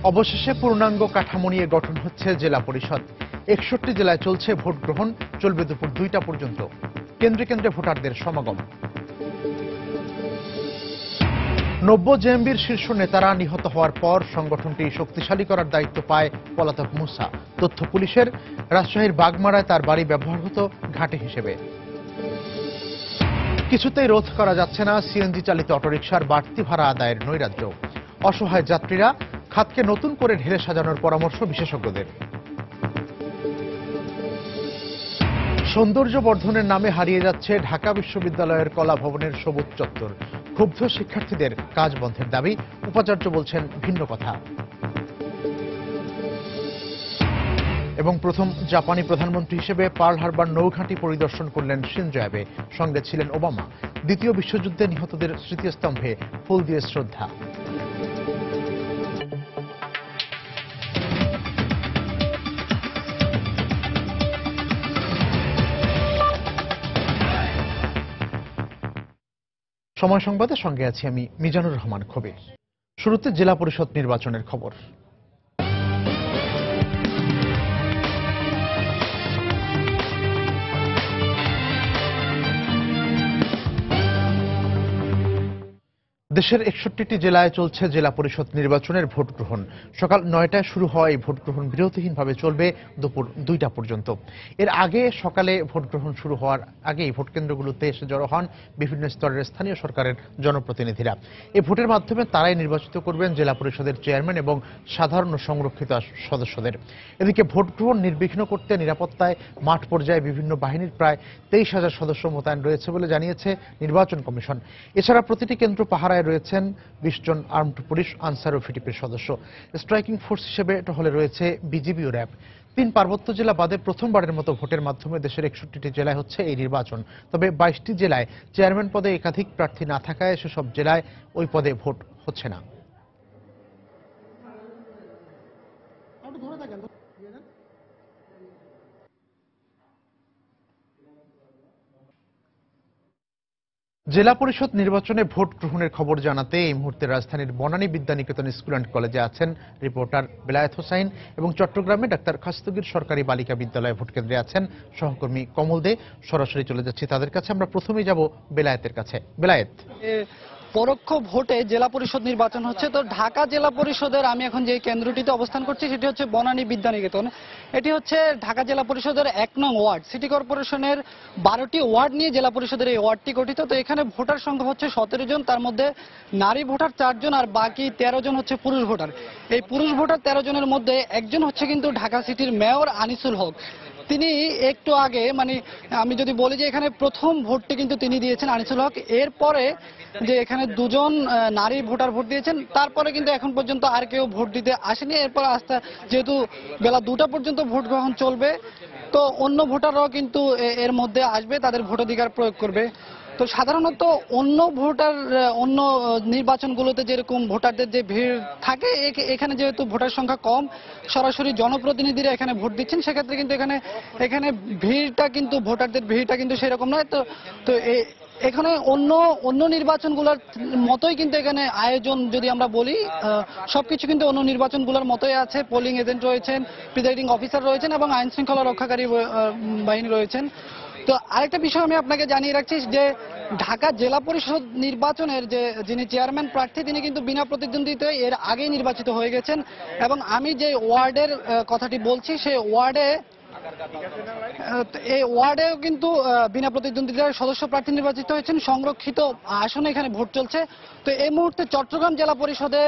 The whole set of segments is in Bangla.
অবশেষে পূর্ণাঙ্গ কাঠামো নিয়ে গঠন হচ্ছে জেলা পরিষদ। ৬১ জেলায় চলছে ভোট গ্রহণ, চলবে দুপুর ২টা পর্যন্ত। কেন্দ্রে কেন্দ্রে ভোটারদের সমাগম। নব্য জেএমবির শীর্ষ নেতারা নিহত হওয়ার পর সংগঠনটি শক্তিশালী করার দায়িত্ব পায় পলাতক মুসা। তথ্য পুলিশের, রাজশাহীর বাগমারায় তার বাড়ি ব্যবহার হতো ঘাঁটি হিসেবে। কিছুতেই রোধ করা যাচ্ছে না সিএনজি চালিত অটোরিকশার বাড়তি ভাড়া আদায়ের নৈরাজ্য। অসহায় যাত্রীরা, খাতকে নতুন করে ঢেলে সাজানোর পরামর্শ বিশেষজ্ঞদের। সৌন্দর্য বর্ধনের নামে হারিয়ে যাচ্ছে ঢাকা বিশ্ববিদ্যালয়ের কলা ভবনের সবুজ চত্বর। ক্ষুব্ধ শিক্ষার্থীদের কাজ বন্ধের দাবি, উপাচার্য বলছেন ভিন্ন কথা। এবং প্রথম জাপানি প্রধানমন্ত্রী হিসেবে পার্ল হারবার নৌঘাঁটি পরিদর্শন করলেন শিনজো অ্যাবে। সঙ্গে ছিলেন ওবামা। দ্বিতীয় বিশ্বযুদ্ধে নিহতদের স্মৃতিস্তম্ভে ফুল দিয়ে শ্রদ্ধা। সময় সংবাদের সঙ্গে আছি আমি মিজানুর রহমান খবির। শুরুতে জেলা পরিষদ নির্বাচনের খবর। দেশের ৬১টি জেলায় চলছে জেলা পরিষদ নির্বাচনের ভোট গ্রহণ। সকাল ৯টায় শুরু হওয়া এই ভোট গ্রহণ বিরতিহীনভাবে চলবে দুপুর ২টা পর্যন্ত। এর আগে সকালে ভোট গ্রহণ শুরু হওয়ার আগেই ভোট কেন্দ্রগুলোতে এসে জড়ো হন বিভিন্ন স্তরের স্থানীয় সরকারের জনপ্রতিনিধিরা। এই ভোটের মাধ্যমে তারাই নির্বাচিত করবেন জেলা পরিষদের চেয়ারম্যান এবং সাধারণ ও সংরক্ষিত সদস্যদের। এদিকে ভোট গ্রহণ নির্বিঘ্ন করতে নিরাপত্তায় মাঠ পর্যায়ে বিভিন্ন বাহিনীর প্রায় ২৩,০০০ সদস্য মোতায়েন রয়েছে বলে জানিয়েছে নির্বাচন কমিশন। এছাড়া প্রতিটি কেন্দ্র পাহারায় রয়েছেন ২০ জন আর্মড পুলিশ, আনসার ও ভিটিপির সদস্য। স্ট্রাইকিং ফোর্স হিসেবে টহলে রয়েছে বিজিবি ও র্যাব। ৩ পার্বত্য জেলা বাদে প্রথমবারের মতো ভোটের মাধ্যমে দেশের ৬১টি জেলায় হচ্ছে এই নির্বাচন। তবে ২২টি জেলায় চেয়ারম্যান পদে একাধিক প্রার্থী না থাকায় সেসব জেলায় ওই পদে ভোট হচ্ছে না। জেলা পরিষদ নির্বাচনে ভোট গ্রহণের খবর জানাতে এই মুহূর্তে রাজধানীর বনানী বিদ্যানিকেতন স্কুল অ্যান্ড কলেজে আছেন রিপোর্টার বেলায়েত হোসাইন এবং চট্টগ্রামে ডাক্তার খাস্তগীর সরকারি বালিকা বিদ্যালয় ভোটকেন্দ্রে আছেন সহকর্মী কমল দে। সরাসরি চলে যাচ্ছি তাদের কাছে। আমরা প্রথমেই যাব বেলায়েতের কাছে। বেলায়েত, পরোক্ষ ভোটে জেলা পরিষদ নির্বাচন হচ্ছে। তো ঢাকা জেলা পরিষদের আমি এখন যে কেন্দ্রটিতে অবস্থান করছি সেটি হচ্ছে বনানী বিদ্যানিকেতন। এটি হচ্ছে ঢাকা জেলা পরিষদের ১ নং ওয়ার্ড। সিটি কর্পোরেশনের ১২টি ওয়ার্ড নিয়ে জেলা পরিষদের এই ওয়ার্ডটি গঠিত। তো এখানে ভোটার সংখ্যা হচ্ছে ১৭ জন, তার মধ্যে নারী ভোটার ৪ জন আর বাকি ১৩ জন হচ্ছে পুরুষ ভোটার। এই পুরুষ ভোটার ১৩ জনের মধ্যে একজন হচ্ছে কিন্তু ঢাকা সিটির মেয়র আনিসুল হক। তিনি একটু আগে, মানে আমি যদি বলি যে এখানে প্রথম ভোটটি কিন্তু তিনি দিয়েছেন আনিসুল হক। এরপরে যে এখানে ২ জন নারী ভোটার ভোট দিয়েছেন, তারপরে কিন্তু এখন পর্যন্ত আর কেউ ভোট দিতে আসেনি। এরপর যেহেতু বেলা ২টা পর্যন্ত ভোট গ্রহণ চলবে, তো অন্য ভোটাররাও কিন্তু এর মধ্যে আসবে, তাদের ভোটাধিকার প্রয়োগ করবে। তো সাধারণত অন্য নির্বাচনগুলোতে যেরকম ভোটারদের যে ভিড় থাকে, এখানে যেহেতু ভোটার সংখ্যা কম, সরাসরি জনপ্রতিনিধিরা এখানে ভোট দিচ্ছেন, সেক্ষেত্রে কিন্তু এখানে ভিড়টা কিন্তু ভোটারদের ভিড়টা কিন্তু সেরকম নয়। তো এখানে অন্য নির্বাচনগুলোর মতোই কিন্তু এখানে আয়োজন, যদি আমরা বলি সবকিছু কিন্তু অন্য নির্বাচনগুলোর মতোই আছে। পোলিং এজেন্ট রয়েছেন, প্রিজাইডিং অফিসার রয়েছেন এবং আইন শৃঙ্খলা রক্ষাকারী বাহিনী রয়েছেন। তো আরেকটা বিষয় আমি আপনাকে জানিয়ে রাখছি যে ঢাকা জেলা পরিষদ নির্বাচনের যিনি চেয়ারম্যান প্রার্থী, তিনি কিন্তু বিনা প্রতিদ্বন্দ্বিতায় এর আগেই নির্বাচিত হয়ে গেছেন। এবং আমি যে ওয়ার্ডের কথাটি বলছি, সেই ওয়ার্ডেও কিন্তু বিনা প্রতিদ্বন্দ্বিতায় সদস্য প্রার্থী নির্বাচিত হয়েছেন। সংরক্ষিত আসনে এখানে ভোট চলছে। তো এই মুহূর্তে চট্টগ্রাম জেলা পরিষদে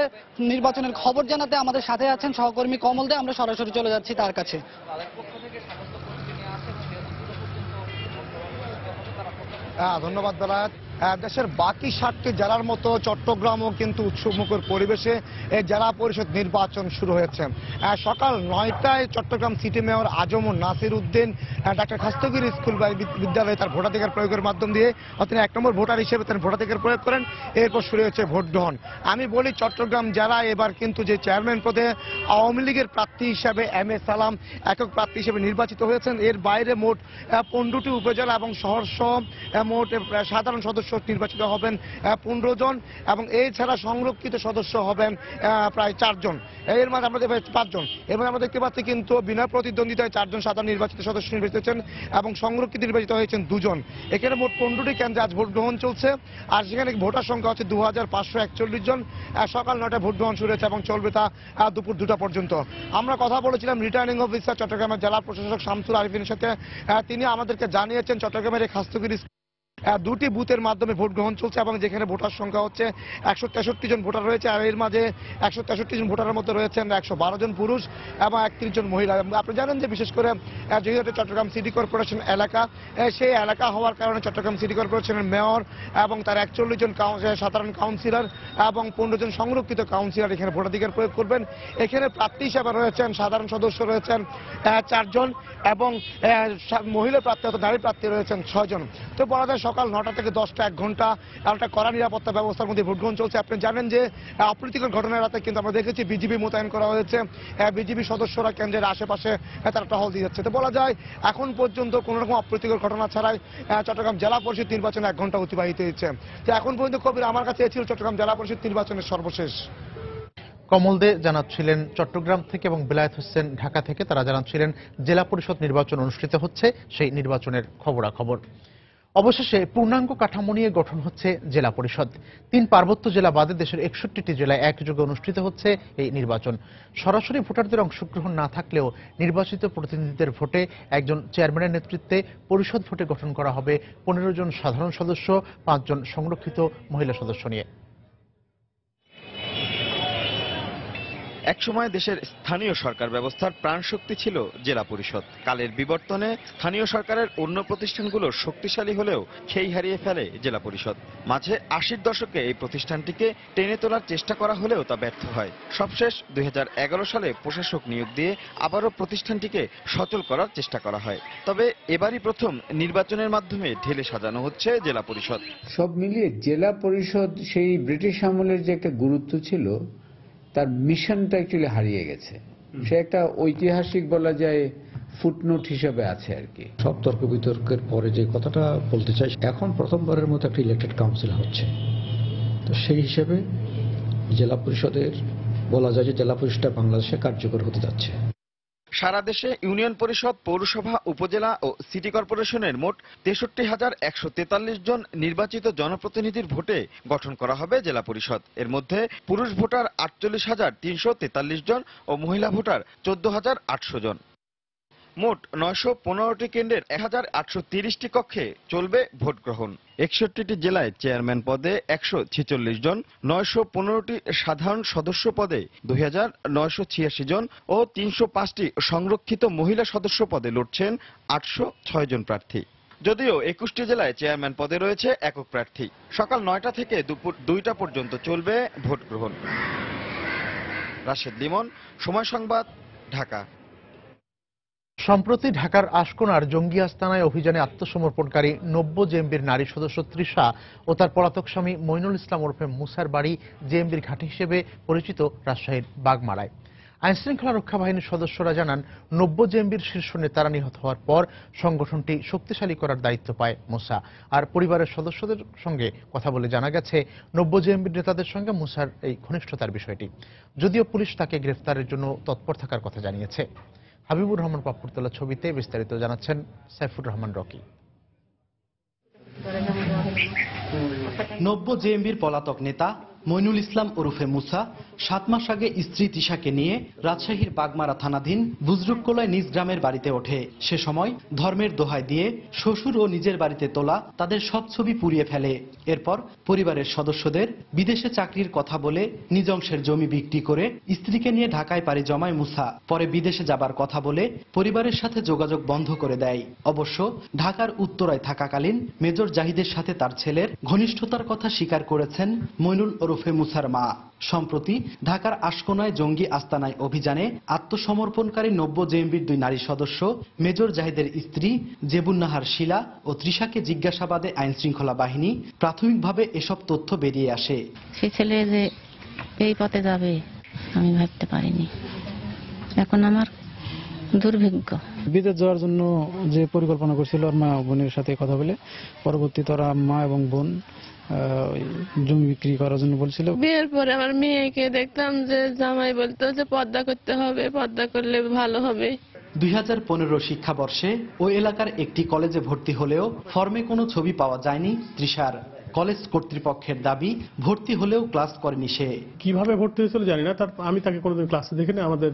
নির্বাচনের খবর জানাতে আমাদের সাথে আছেন সহকর্মী কমল দে। আমরা সরাসরি চলে যাচ্ছি তার কাছে। ধন্যবাদ বেলায়েত। দেশের বাকি ৭টি জেলার মতো চট্টগ্রামও কিন্তু উৎসবমুখর পরিবেশে এই জেলা পরিষদ নির্বাচন শুরু হয়েছে। সকাল ৯টায় চট্টগ্রাম সিটি মেয়র আজমুন নাসির উদ্দিন ডাক্তার খাস্তগীর স্কুল বিদ্যালয়ে তার ভোটাধিকার প্রয়োগের মাধ্যম দিয়ে তিনি ১ নম্বর ভোটার হিসেবে তিনি ভোটাধিকার প্রয়োগ করেন। এরপর শুরু হয়েছে ভোট গ্রহণ। আমি বলি চট্টগ্রাম জেলায় এবার কিন্তু যে চেয়ারম্যান পদে আওয়ামী লীগের প্রার্থী হিসাবে এম এ সালাম একক প্রার্থী হিসেবে নির্বাচিত হয়েছেন। এর বাইরে মোট ১৫টি উপজেলা এবং শহর সহ মোট সাধারণ সদস্য সদস্য নির্বাচিত হবেন 15 জন এবং এছাড়া সংরক্ষিত সদস্য হবেন প্রায় 4 জন। এর মধ্যে আমরা 5 জন। এর মধ্যে আমরা দেখতে পাচ্ছি কিন্তু বিনা প্রতিদ্বন্দ্বিতায় 4 জন সাধারণ নির্বাচিত সদস্য নির্বাচিত হয়েছেন এবং সংরক্ষিত নির্বাচিত হয়েছেন 2 জন। এখানে মোট 15টি কেন্দ্রে আজ ভোট গ্রহণ চলছে আর সেখানে ভোটার সংখ্যা হচ্ছে 2541 জন। সকাল 9টায় ভোট গ্রহণ শুরু হয়েছে এবং চলবে তা দুপুর 2টা পর্যন্ত। আমরা কথা বলেছিলাম রিটার্নিং অফিসার চট্টগ্রামের জেলা প্রশাসক শামসুল আরিফিনের সাথে। তিনি আমাদেরকে জানিয়েছেন চট্টগ্রামের এই খাস্তগিরি দুটি বুথের মাধ্যমে ভোট গ্রহণ চলছে এবং যেখানে ভোটার সংখ্যা হচ্ছে 163 জন ভোটার রয়েছে আর এর মাঝে 163 জন ভোটারের মধ্যে রয়েছেন 112 জন পুরুষ এবং 31 জন মহিলা। আপনি জানেন যে বিশেষ করে যেহেতু চট্টগ্রাম সিটি কর্পোরেশন এলাকা, সেই এলাকা হওয়ার কারণে চট্টগ্রাম সিটি কর্পোরেশনের মেয়র এবং তার 41 জন সাধারণ কাউন্সিলর এবং 15 জন সংরক্ষিত কাউন্সিলর এখানে ভোটাধিকার প্রয়োগ করবেন। এখানে প্রার্থী হিসেবে রয়েছেন সাধারণ সদস্য রয়েছেন 4 জন এবং মহিলা প্রার্থী অর্থাৎ নারী প্রার্থী রয়েছেন 6 জন। তো বলা যায় সকাল 9টা থেকে 10টা 1 ঘন্টা একটা কড়া নিরাপত্তা ব্যবস্থার মধ্যে ভোট গ্রহণ চলছে। আপনি জানেন যে অপ্রীতিকর ঘটনার রাতে কিন্তু আমরা দেখেছি বিজিবি মোতায়েন করা হয়েছে, বিজিবি সদস্যরা কেন্দ্রের আশেপাশে তারা টহল দিয়ে যাচ্ছে। তো বলা যায় এখন পর্যন্ত কোন রকম অপ্রীতিকর ঘটনা ছাড়াই চট্টগ্রাম জেলা পরিষদ নির্বাচনে 1 ঘন্টা অতিবাহিত হয়েছে। তো এখন পর্যন্ত কবির আমার কাছে ছিল চট্টগ্রাম জেলা পরিষদ নির্বাচনের সর্বশেষ। কমল দে জানাচ্ছিলেন চট্টগ্রাম থেকে এবং বেলায়েত হোসেন ঢাকা থেকে। তারা জানাচ্ছিলেন জেলা পরিষদ নির্বাচন অনুষ্ঠিত হচ্ছে, সেই নির্বাচনের খবরাখবর। অবশেষে পূর্ণাঙ্গ কাঠামো নিয়ে গঠন হচ্ছে জেলা পরিষদ। 3 পার্বত্য জেলা বাদে দেশের 61টি জেলায় একযোগে অনুষ্ঠিত হচ্ছে এই নির্বাচন। সরাসরি ভোটারদের অংশগ্রহণ না থাকলেও নির্বাচিত প্রতিনিধিদের ভোটে একজন চেয়ারম্যানের নেতৃত্বে পরিষদ ভোটে গঠন করা হবে 15 জন সাধারণ সদস্য, 5 জন সংরক্ষিত মহিলা সদস্য নিয়ে। একসময় দেশের স্থানীয় সরকার ব্যবস্থার প্রাণশক্তি ছিল জেলা পরিষদ। কালের বিবর্তনে স্থানীয় সরকারের অন্য প্রতিষ্ঠানগুলোর শক্তিশালী হলেও খেই হারিয়ে ফেলে জেলা পরিষদ। মাঝে 80-র দশকে এই প্রতিষ্ঠানটিকে টেনে তোলার চেষ্টা করা হলেও তা ব্যর্থ হয়। সবশেষ 2011 সালে প্রশাসক নিয়োগ দিয়ে আবারও প্রতিষ্ঠানটিকে সচল করার চেষ্টা করা হয়। তবে এবারই প্রথম নির্বাচনের মাধ্যমে ঢেলে সাজানো হচ্ছে জেলা পরিষদ। সব মিলিয়ে জেলা পরিষদ সেই ব্রিটিশ আমলের যে একটা গুরুত্ব ছিল তার মিশনটা অ্যাকচুয়ালি হারিয়ে গেছে। সে একটা ঐতিহাসিক বলা যায় ফুটনোট হিসেবে আছে আর কি। সব তর্ক বিতর্কের পরে যে কথাটা বলতে চাই, এখন প্রথমবারের মতো একটা ইলেক্টেড কাউন্সিল হচ্ছে। তো সেই হিসেবে জেলা পরিষদের বলা যায় যে জেলা পরিষদটা বাংলাদেশে কার্যকর হতে যাচ্ছে। সারা দেশে ইউনিয়ন পরিষদ, পৌরসভা, উপজেলা ও সিটি কর্পোরেশনের মোট 63,143 জন নির্বাচিত জনপ্রতিনিধির ভোটে গঠন করা হবে জেলা পরিষদ। এর মধ্যে পুরুষ ভোটার 48,343 জন ও মহিলা ভোটার 14,800 জন। মোট 915টি কেন্দ্রের 1,830টি কক্ষে চলবে ভোট গ্রহণ। 61টি জেলায় চেয়ারম্যান পদে 146 জন, 915টি সাধারণ সদস্য পদে 2,986 জন ও 305টি সংরক্ষিত মহিলা সদস্য পদে লড়ছেন 806 জন প্রার্থী। যদিও 21টি জেলায় চেয়ারম্যান পদে রয়েছে একক প্রার্থী। সকাল 9টা থেকে দুপুর 2টা পর্যন্ত চলবে ভোট গ্রহণ। রাশেদ লিমন, সময় সংবাদ, ঢাকা। সম্প্রতি ঢাকার আশকোনার জঙ্গি আস্তানায় অভিযানে আত্মসমর্পণকারী 90 জেএমবির নারী সদস্য তৃষা ও তার পলাতক স্বামী মইনুল ইসলাম ওরফে মুসার বাড়ি জেএমবির ঘাঁটি হিসেবে পরিচিত রাজশাহীর বাগমারায়। আইনশৃঙ্খলা রক্ষা বাহিনীর সদস্যরা জানান 90 জেএমবির শীর্ষ নেতারা নিহত হওয়ার পর সংগঠনটি শক্তিশালী করার দায়িত্ব পায় মুসা। আর পরিবারের সদস্যদের সঙ্গে কথা বলে জানা গেছে 90 জেএমবির নেতাদের সঙ্গে মুসার এই ঘনিষ্ঠতার বিষয়টি। যদিও পুলিশ তাকে গ্রেফতারের জন্য তৎপর থাকার কথা জানিয়েছে। হাবিবুর রহমান পাপ্পুর তোলা ছবিতে বিস্তারিত জানাচ্ছেন সাইফুর রহমান রকি। 90 জেএমবির পলাতক নেতা মইনুল ইসলাম ওরফে মুসা 7 মাস আগে স্ত্রী তিশাকে নিয়ে রাজশাহীর বাগমারা থানাধীন বুজরুককোলায় নিজ গ্রামের বাড়িতে ওঠে। সে সময় ধর্মের দোহাই দিয়ে শ্বশুর ও নিজের বাড়িতে তোলা তাদের সব ছবি পুড়িয়ে ফেলে। এরপর পরিবারের সদস্যদের বিদেশে চাকরির কথা বলে নিজ অংশের জমি বিক্রি করে স্ত্রীকে নিয়ে ঢাকায় পাড়ি জমায় মুসা। পরে বিদেশে যাবার কথা বলে পরিবারের সাথে যোগাযোগ বন্ধ করে দেয়। অবশ্য ঢাকার উত্তরায় থাকাকালীন মেজর জাহিদের সাথে তার ছেলের ঘনিষ্ঠতার কথা স্বীকার করেছেন মইনুল ওরফে মুসার মা। সম্প্রতি ঢাকার আশকোনায় জঙ্গি আস্তানায় অভিযানে আত্মসমর্পণকারী 90 জেএমবির 2 নারী সদস্য মেজর জাহিদের স্ত্রী জেবুন্নাহার শিলা ও তৃষাকে জিজ্ঞাসাবাদে আইনশৃঙ্খলা বাহিনী প্রাথমিকভাবে এসব তথ্য বেরিয়ে আসে। সে ছেলে যে এই পথে যাবে আমি ভাবতে পারিনি। এখন আমার দুর্ভাগ্য বিদেশ যাওয়ার জন্য যে পরিকল্পনা করছিল আর মা বোনের সাথে কথা বলে পরবর্তীতে ওরা মা এবং বোন জমি বিক্রি করার জন্য বলছিল। বিয়ের পরে আমার মেয়েকে দেখতাম যে জামাই বলতো যে পর্দা করতে হবে, পর্দা করলে ভালো হবে। 2015 শিক্ষাবর্ষে ওই এলাকার একটি কলেজে ভর্তি হলেও ফর্মে কোনো ছবি পাওয়া যায়নি তৃষার। কলেজ কর্তৃপক্ষের দাবি ভর্তি হলেও ক্লাস করেনি সে। কিভাবে ভর্তি হয়েছিল জানি না, আমি তাকে কোনোদিন ক্লাসে দেখিনি। আমাদের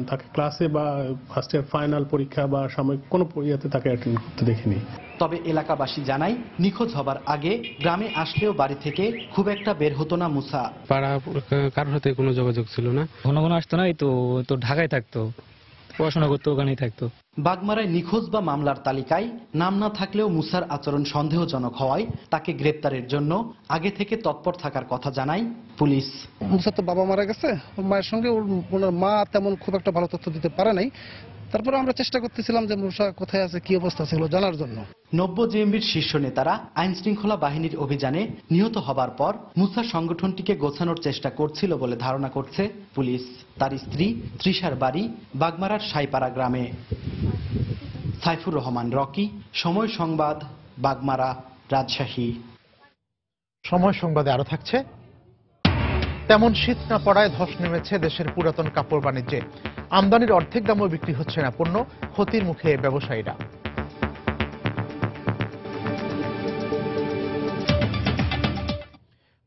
তাকে ক্লাসে বা ফার্স্ট ইয়ার ফাইনাল পরীক্ষা বা সাময়িক কোনো ইয়েতে তাকে অ্যাটেন্ড করতে দেখিনি। তবে এলাকাবাসী জানায় নিখোঁজ হবার আগে গ্রামে আসলেও বাড়ি থেকে খুব একটা বের হতো না মুসা। পাড়া কারোর সাথে কোনো যোগাযোগ ছিল না, ঘন ঘন আসতো না, তো ঢাকায় থাকতো, পড়াশোনা করতো, ওখানেই থাকতো। বাগমারায় নিখোঁজ বা মামলার তালিকায় নাম না থাকলেও মুসার আচরণ সন্দেহজনক হওয়ায় তাকে গ্রেপ্তারের জন্য আগে থেকে তৎপর থাকার কথা জানায় পুলিশ। মুসার তো বাবা মারা গেছে, মায়ের সঙ্গে ওনার মা তেমন খুব একটা ভালো তথ্য দিতে পারে নাই। তারপরে আমরা চেষ্টা করতেছিলাম যে মুসা কোথায় আছে, কি অবস্থা ছিল জানার জন্য। 90 জেএমবির শীর্ষ নেতারা আইন শৃঙ্খলা বাহিনীর অভিযানে নিহত হবার পর মুসা সংগঠনটিকে গোছানোর চেষ্টা করছিল বলে ধারণা করছে পুলিশ। তার স্ত্রী তৃষার বাড়ি বাগমারার সাইপাড়া গ্রামে। সাইফুর রহমান রকি, সময় সংবাদ, বাগমারা, রাজশাহী। সময় সংবাদে আরো থাকছে, তেমন শীত না পড়ায় ধস নেমেছে দেশের পুরাতন কাপড় বাণিজ্যে। আমদানির অর্ধেক দামও বিক্রি হচ্ছে না পণ্য, ক্ষতির মুখে ব্যবসায়ীরা।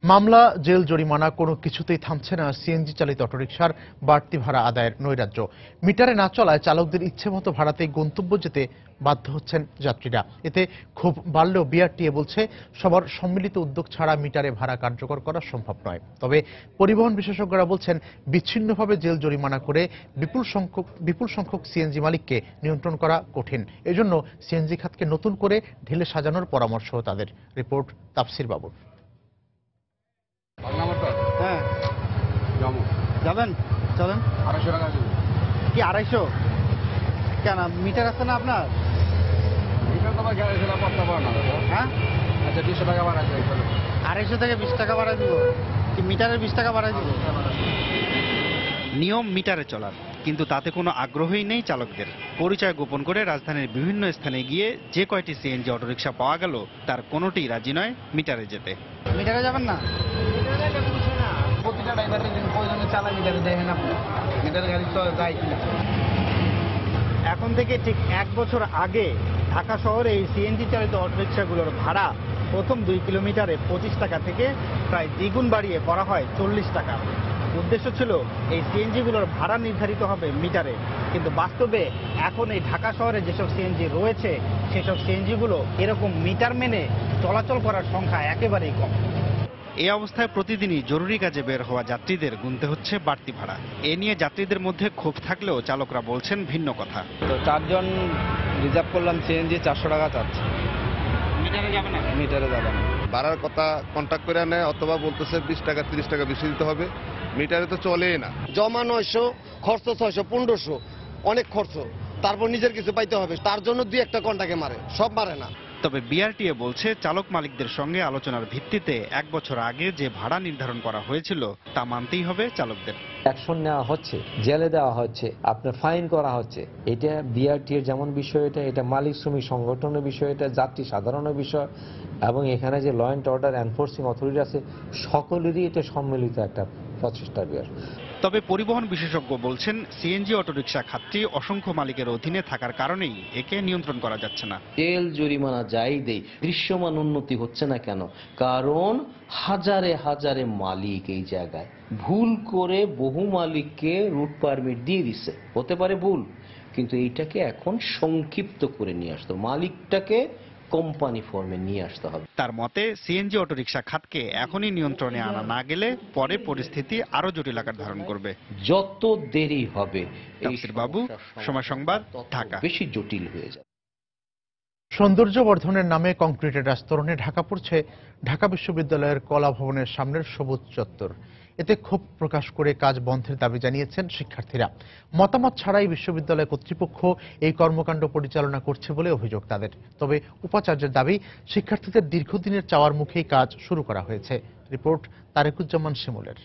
মামলা, জেল, জরিমানা কোনো কিছুতেই থামছে না সিএনজি চালিত অটোরিকশার বাড়তি ভাড়া আদায়ের নৈরাজ্য। মিটারে না চলায় চালকদের ইচ্ছে মতো ভাড়াতেই গন্তব্য যেতে বাধ্য হচ্ছেন যাত্রীরা। এতে ক্ষোভ বাড়লেও বিআরটিএ বলছে সবার সম্মিলিত উদ্যোগ ছাড়া মিটারে ভাড়া কার্যকর করা সম্ভব নয়। তবে পরিবহন বিশেষজ্ঞরা বলছেন বিচ্ছিন্নভাবে জেল জরিমানা করে বিপুল সংখ্যক সিএনজি মালিককে নিয়ন্ত্রণ করা কঠিন। এজন্য সিএনজি খাতকে নতুন করে ঢেলে সাজানোর পরামর্শ তাদের। রিপোর্ট তাফসির বাবুর। হ্যাঁ যাবেন, চলেন। 250 টাকা কি? 250 কেন? মিটার আছে না আপনার? হ্যাঁ আচ্ছা, 200 টাকা বাড়াই দেবো। 250 থেকে 20 টাকা বাড়াই দিব। কি মিটারের 20 টাকা বাড়াই দিব? নিয়ম মিটারে চলার, কিন্তু তাতে কোনো আগ্রহই নেই চালকদের। পরিচয় গোপন করে রাজধানীর বিভিন্ন স্থানে গিয়ে যে কয়টি সিএনজি অটোরিকশা পাওয়া গেল তার কোনোটিই রাজি নয় মিটারে যেতে। মিটারে যাবেন না? প্রতিটা ড্রাইভার প্রয়োজনে চালায় মিটারে দেখেন আপনি, মিটারে গাড়ি যায় কিনা। এখন থেকে ঠিক 1 বছর আগে ঢাকা শহরে এই সিএনজি চালিত অটোরিকশাগুলোর ভাড়া প্রথম 2 কিলোমিটারে 25 টাকা থেকে প্রায় দ্বিগুণ বাড়িয়ে করা হয় 40 টাকা। উদ্দেশ্য ছিল এই সিএনজিগুলোর ভাড়া নির্ধারিত হবে মিটারে, কিন্তু বাস্তবে এখন এই ঢাকা শহরে যেসব সিএনজি রয়েছে সেসব সিএনজিগুলো এরকম মিটার মেনে চলাচল করার সংখ্যা একেবারেই কম। এই অবস্থায় প্রতিদিনই জরুরি কাজে বের হওয়া যাত্রীদের গুনতে হচ্ছে বাড়তি ভাড়া। এ নিয়ে যাত্রীদের মধ্যে ক্ষোভ থাকলেও চালকরা বলছেন ভিন্ন কথা। তো 4 জন রিজার্ভ করলাম, সিএনজি 400 টাকা চাচ্ছে। মিটারে যাবে না? মিটারে যাবে না। ভাড়ার কথা কন্ট্যাক্ট করে নেয়, অথবা বলতেছে 20 টাকা 30 টাকা বেশি দিতে হবে। মিটারে তো চলেই না। জমা 900, খরচ 600, 1500, অনেক খরচ। তারপর নিজের কিছু পাইতে হবে, তার জন্য 2-1টা কন্টাকে মারে, সব মারে না। তবে বিআরটিএ বলছে চালক মালিকদের সঙ্গে আলোচনার ভিত্তিতে 1 বছর আগে যে ভাড়া নির্ধারণ করা হয়েছিল তা মানতেই হবে চালকদের। অ্যাকশন নেওয়া হচ্ছে, জেলে দেওয়া হচ্ছে, আপনার ফাইন করা হচ্ছে। এটা বিআরটিএর যেমন বিষয়, এটা মালিক শ্রমিক সংগঠনের বিষয়, এটা যাত্রী সাধারণের বিষয়, এবং এখানে যে law and order enforcing authority আছে সকলেরই এটা সম্মিলিত একটা প্রচেষ্টার বিষয়। তবে পরিবহন বিশেষজ্ঞ বলছেন সিএনজি অটোরিকশা খাতটি অসংখ্য মালিকের অধীনে থাকার কারণেই একে নিয়ন্ত্রণ করা যাচ্ছে না। তেল জরিমানা যাই দেই, দৃশ্যমান উন্নতি হচ্ছে না কেন? কারণ হাজারে হাজারে মালিক এই জায়গায় ভুল করে বহু মালিককে রুট পারমিট দিয়ে দিচ্ছে। হতে পারে ভুল, কিন্তু এইটাকে এখন সংক্ষিপ্ত করে নিয়ে আসতে, মালিকটাকে কোম্পানি ফর্মে নিয়ে আসতে হবে। তার মতে সিএনজি অটোরিকশা খাতকে এখনই নিয়ন্ত্রণে আনা না গেলে পরে পরিস্থিতি আরো জটিল আকার ধারণ করবে। যত দেরি হবে তাফসির বাবু, সময় সংবাদ, ঢাকা। বেশি জটিল হয়ে যাবে। সৌন্দর্য বর্ধনের নামে কংক্রিটের আস্তরণে ঢাকা পড়ছে ঢাকা বিশ্ববিদ্যালয়ের কলা ভবনের সামনের সবুজ চত্বর। এতে ক্ষোভ প্রকাশ করে কাজ বন্ধের দাবি জানিয়েছেন শিক্ষার্থীরা। মতামত ছাড়াই বিশ্ববিদ্যালয় কর্তৃপক্ষ এই কর্মকাণ্ড পরিচালনা করছে বলে অভিযোগ তাদের। তবে উপাচার্যের দাবি, শিক্ষার্থীদের দীর্ঘদিনের চাওয়ার মুখেই কাজ শুরু করা হয়েছে। রিপোর্ট তারেকুজ্জামান শিমুলের।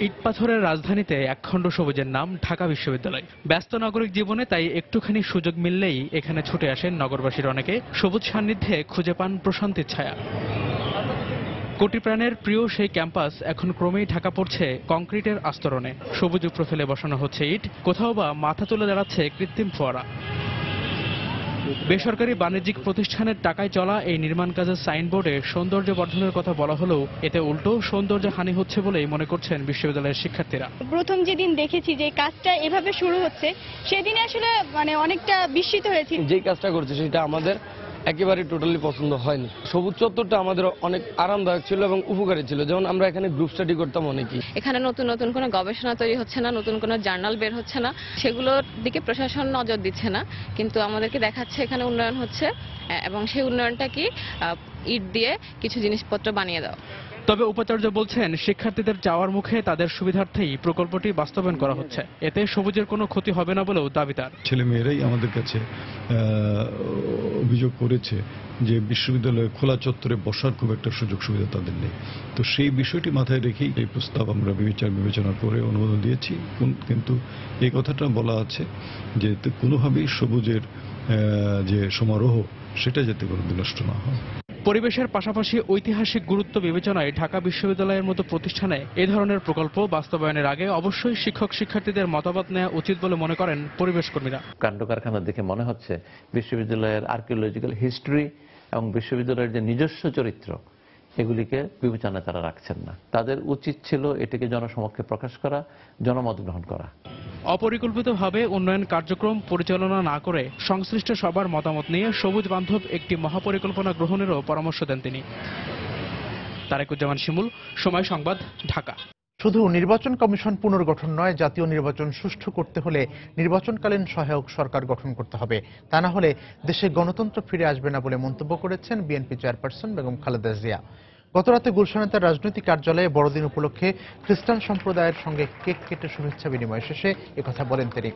ইট পাথরের রাজধানীতে একখণ্ড সবুজের নাম ঢাকা বিশ্ববিদ্যালয়। ব্যস্ত নাগরিক জীবনে তাই একটুখানি সুযোগ মিললেই এখানে ছুটে আসেন নগরবাসীর অনেকে। সবুজ সান্নিধ্যে খুঁজে পান প্রশান্তির ছায়া। কোটি প্রাণের প্রিয় সেই ক্যাম্পাস এখন ক্রমেই ঢাকা পড়ছে কংক্রিটের আস্তরণে। সবুজ প্রফেলে বসানো হচ্ছে ইট, কোথাও বা মাথা তুলে দাঁড়াচ্ছে কৃত্রিম ফোয়ারা। বেসরকারি বাণিজ্যিক প্রতিষ্ঠানের টাকায় চলা এই নির্মাণ কাজের সাইনবোর্ডে সৌন্দর্য বর্ধনের কথা বলা হলেও এতে উল্টো সৌন্দর্য হানি হচ্ছে বলেই মনে করছেন বিশ্ববিদ্যালয়ের শিক্ষার্থীরা। প্রথম যেদিন দেখেছি যে কাজটা এভাবে শুরু হচ্ছে সেদিন আসলে অনেকটা বিস্মিত হয়েছি। যে কাজটা করছে সেটা আমাদের একেবারে টোটালি পছন্দ হয়নি। সবুজ চত্বরটা আমাদের অনেক আরামদায়ক ছিল এবং উপকারী ছিল, যেমন আমরা এখানে গ্রুপ স্টাডি করতাম অনেকেই। এখানে নতুন নতুন কোনো গবেষণা তৈরি হচ্ছে না, নতুন কোনো জার্নাল বের হচ্ছে না, সেগুলোর দিকে প্রশাসন নজর দিচ্ছে না, কিন্তু আমাদেরকে দেখাচ্ছে এখানে উন্নয়ন হচ্ছে এবং সেই উন্নয়নটা কি ইট দিয়ে কিছু জিনিসপত্র বানিয়ে দেওয়া। তবে উপাচার্য বলছেন শিক্ষার্থীদের চাওয়ার মুখে তাদের সুবিধার্থেই প্রকল্পটি বাস্তবায়ন করা হচ্ছে, এতে সবুজের কোনো ক্ষতি হবে না বলেও দাবি তার। ছেলেমেয়েরাই আমাদের কাছে অভিযোগ করেছে যে বিশ্ববিদ্যালয়ের খোলা চত্বরে বসার খুব একটা সুযোগ সুবিধা তাদের নেই। তো সেই বিষয়টি মাথায় রেখেই এই প্রস্তাব আমরা বিবেচনা করে অনুমোদন দিয়েছি। কিন্তু এই কথাটা বলা আছে যে কোনোভাবেই সবুজের যে সমারোহ সেটা যাতে কোনো বিনষ্ট না হয়। পরিবেশের পাশাপাশি ঐতিহাসিক গুরুত্ব বিবেচনায় ঢাকা বিশ্ববিদ্যালয়ের মতো প্রতিষ্ঠানে এ ধরনের প্রকল্প বাস্তবায়নের আগে অবশ্যই শিক্ষক শিক্ষার্থীদের মতামত নেওয়া উচিত বলে মনে করেন পরিবেশ কর্মীরা। কাণ্ড কারখানা দেখে মনে হচ্ছে বিশ্ববিদ্যালয়ের আর্কিওলজিক্যাল হিস্ট্রি এবং বিশ্ববিদ্যালয়ের যে নিজস্ব চরিত্র এগুলিকে বিবেচনায় তারা রাখছেন না। তাদের উচিত ছিল এটিকে জনসমক্ষে প্রকাশ করা, জনমত গ্রহণ করা। অপরিকল্পিতভাবে উন্নয়ন কার্যক্রম পরিচালনা না করে সংশ্লিষ্ট সবার মতামত নিয়ে সবুজ বান্ধব একটি মহাপরিকল্পনা গ্রহণেরও পরামর্শ দেন তিনি। তারেকুজ্জামান শিমুল, সময় সংবাদ, ঢাকা। শুধু নির্বাচন কমিশন পুনর্গঠন নয়, জাতীয় নির্বাচন সুষ্ঠু করতে হলে নির্বাচনকালীন সহায়ক সরকার গঠন করতে হবে, তা না হলে দেশে গণতন্ত্র ফিরে আসবে না বলে মন্তব্য করেছেন বিএনপি চেয়ারপারসন বেগম খালেদা জিয়া। গতরাতে গুলশানে তার রাজনৈতিক কার্যালয়ে বড়দিন উপলক্ষে খ্রিস্টান সম্প্রদায়ের সঙ্গে কেক কেটে শুভেচ্ছা বিনিময় শেষে একথা বলেন তিনি।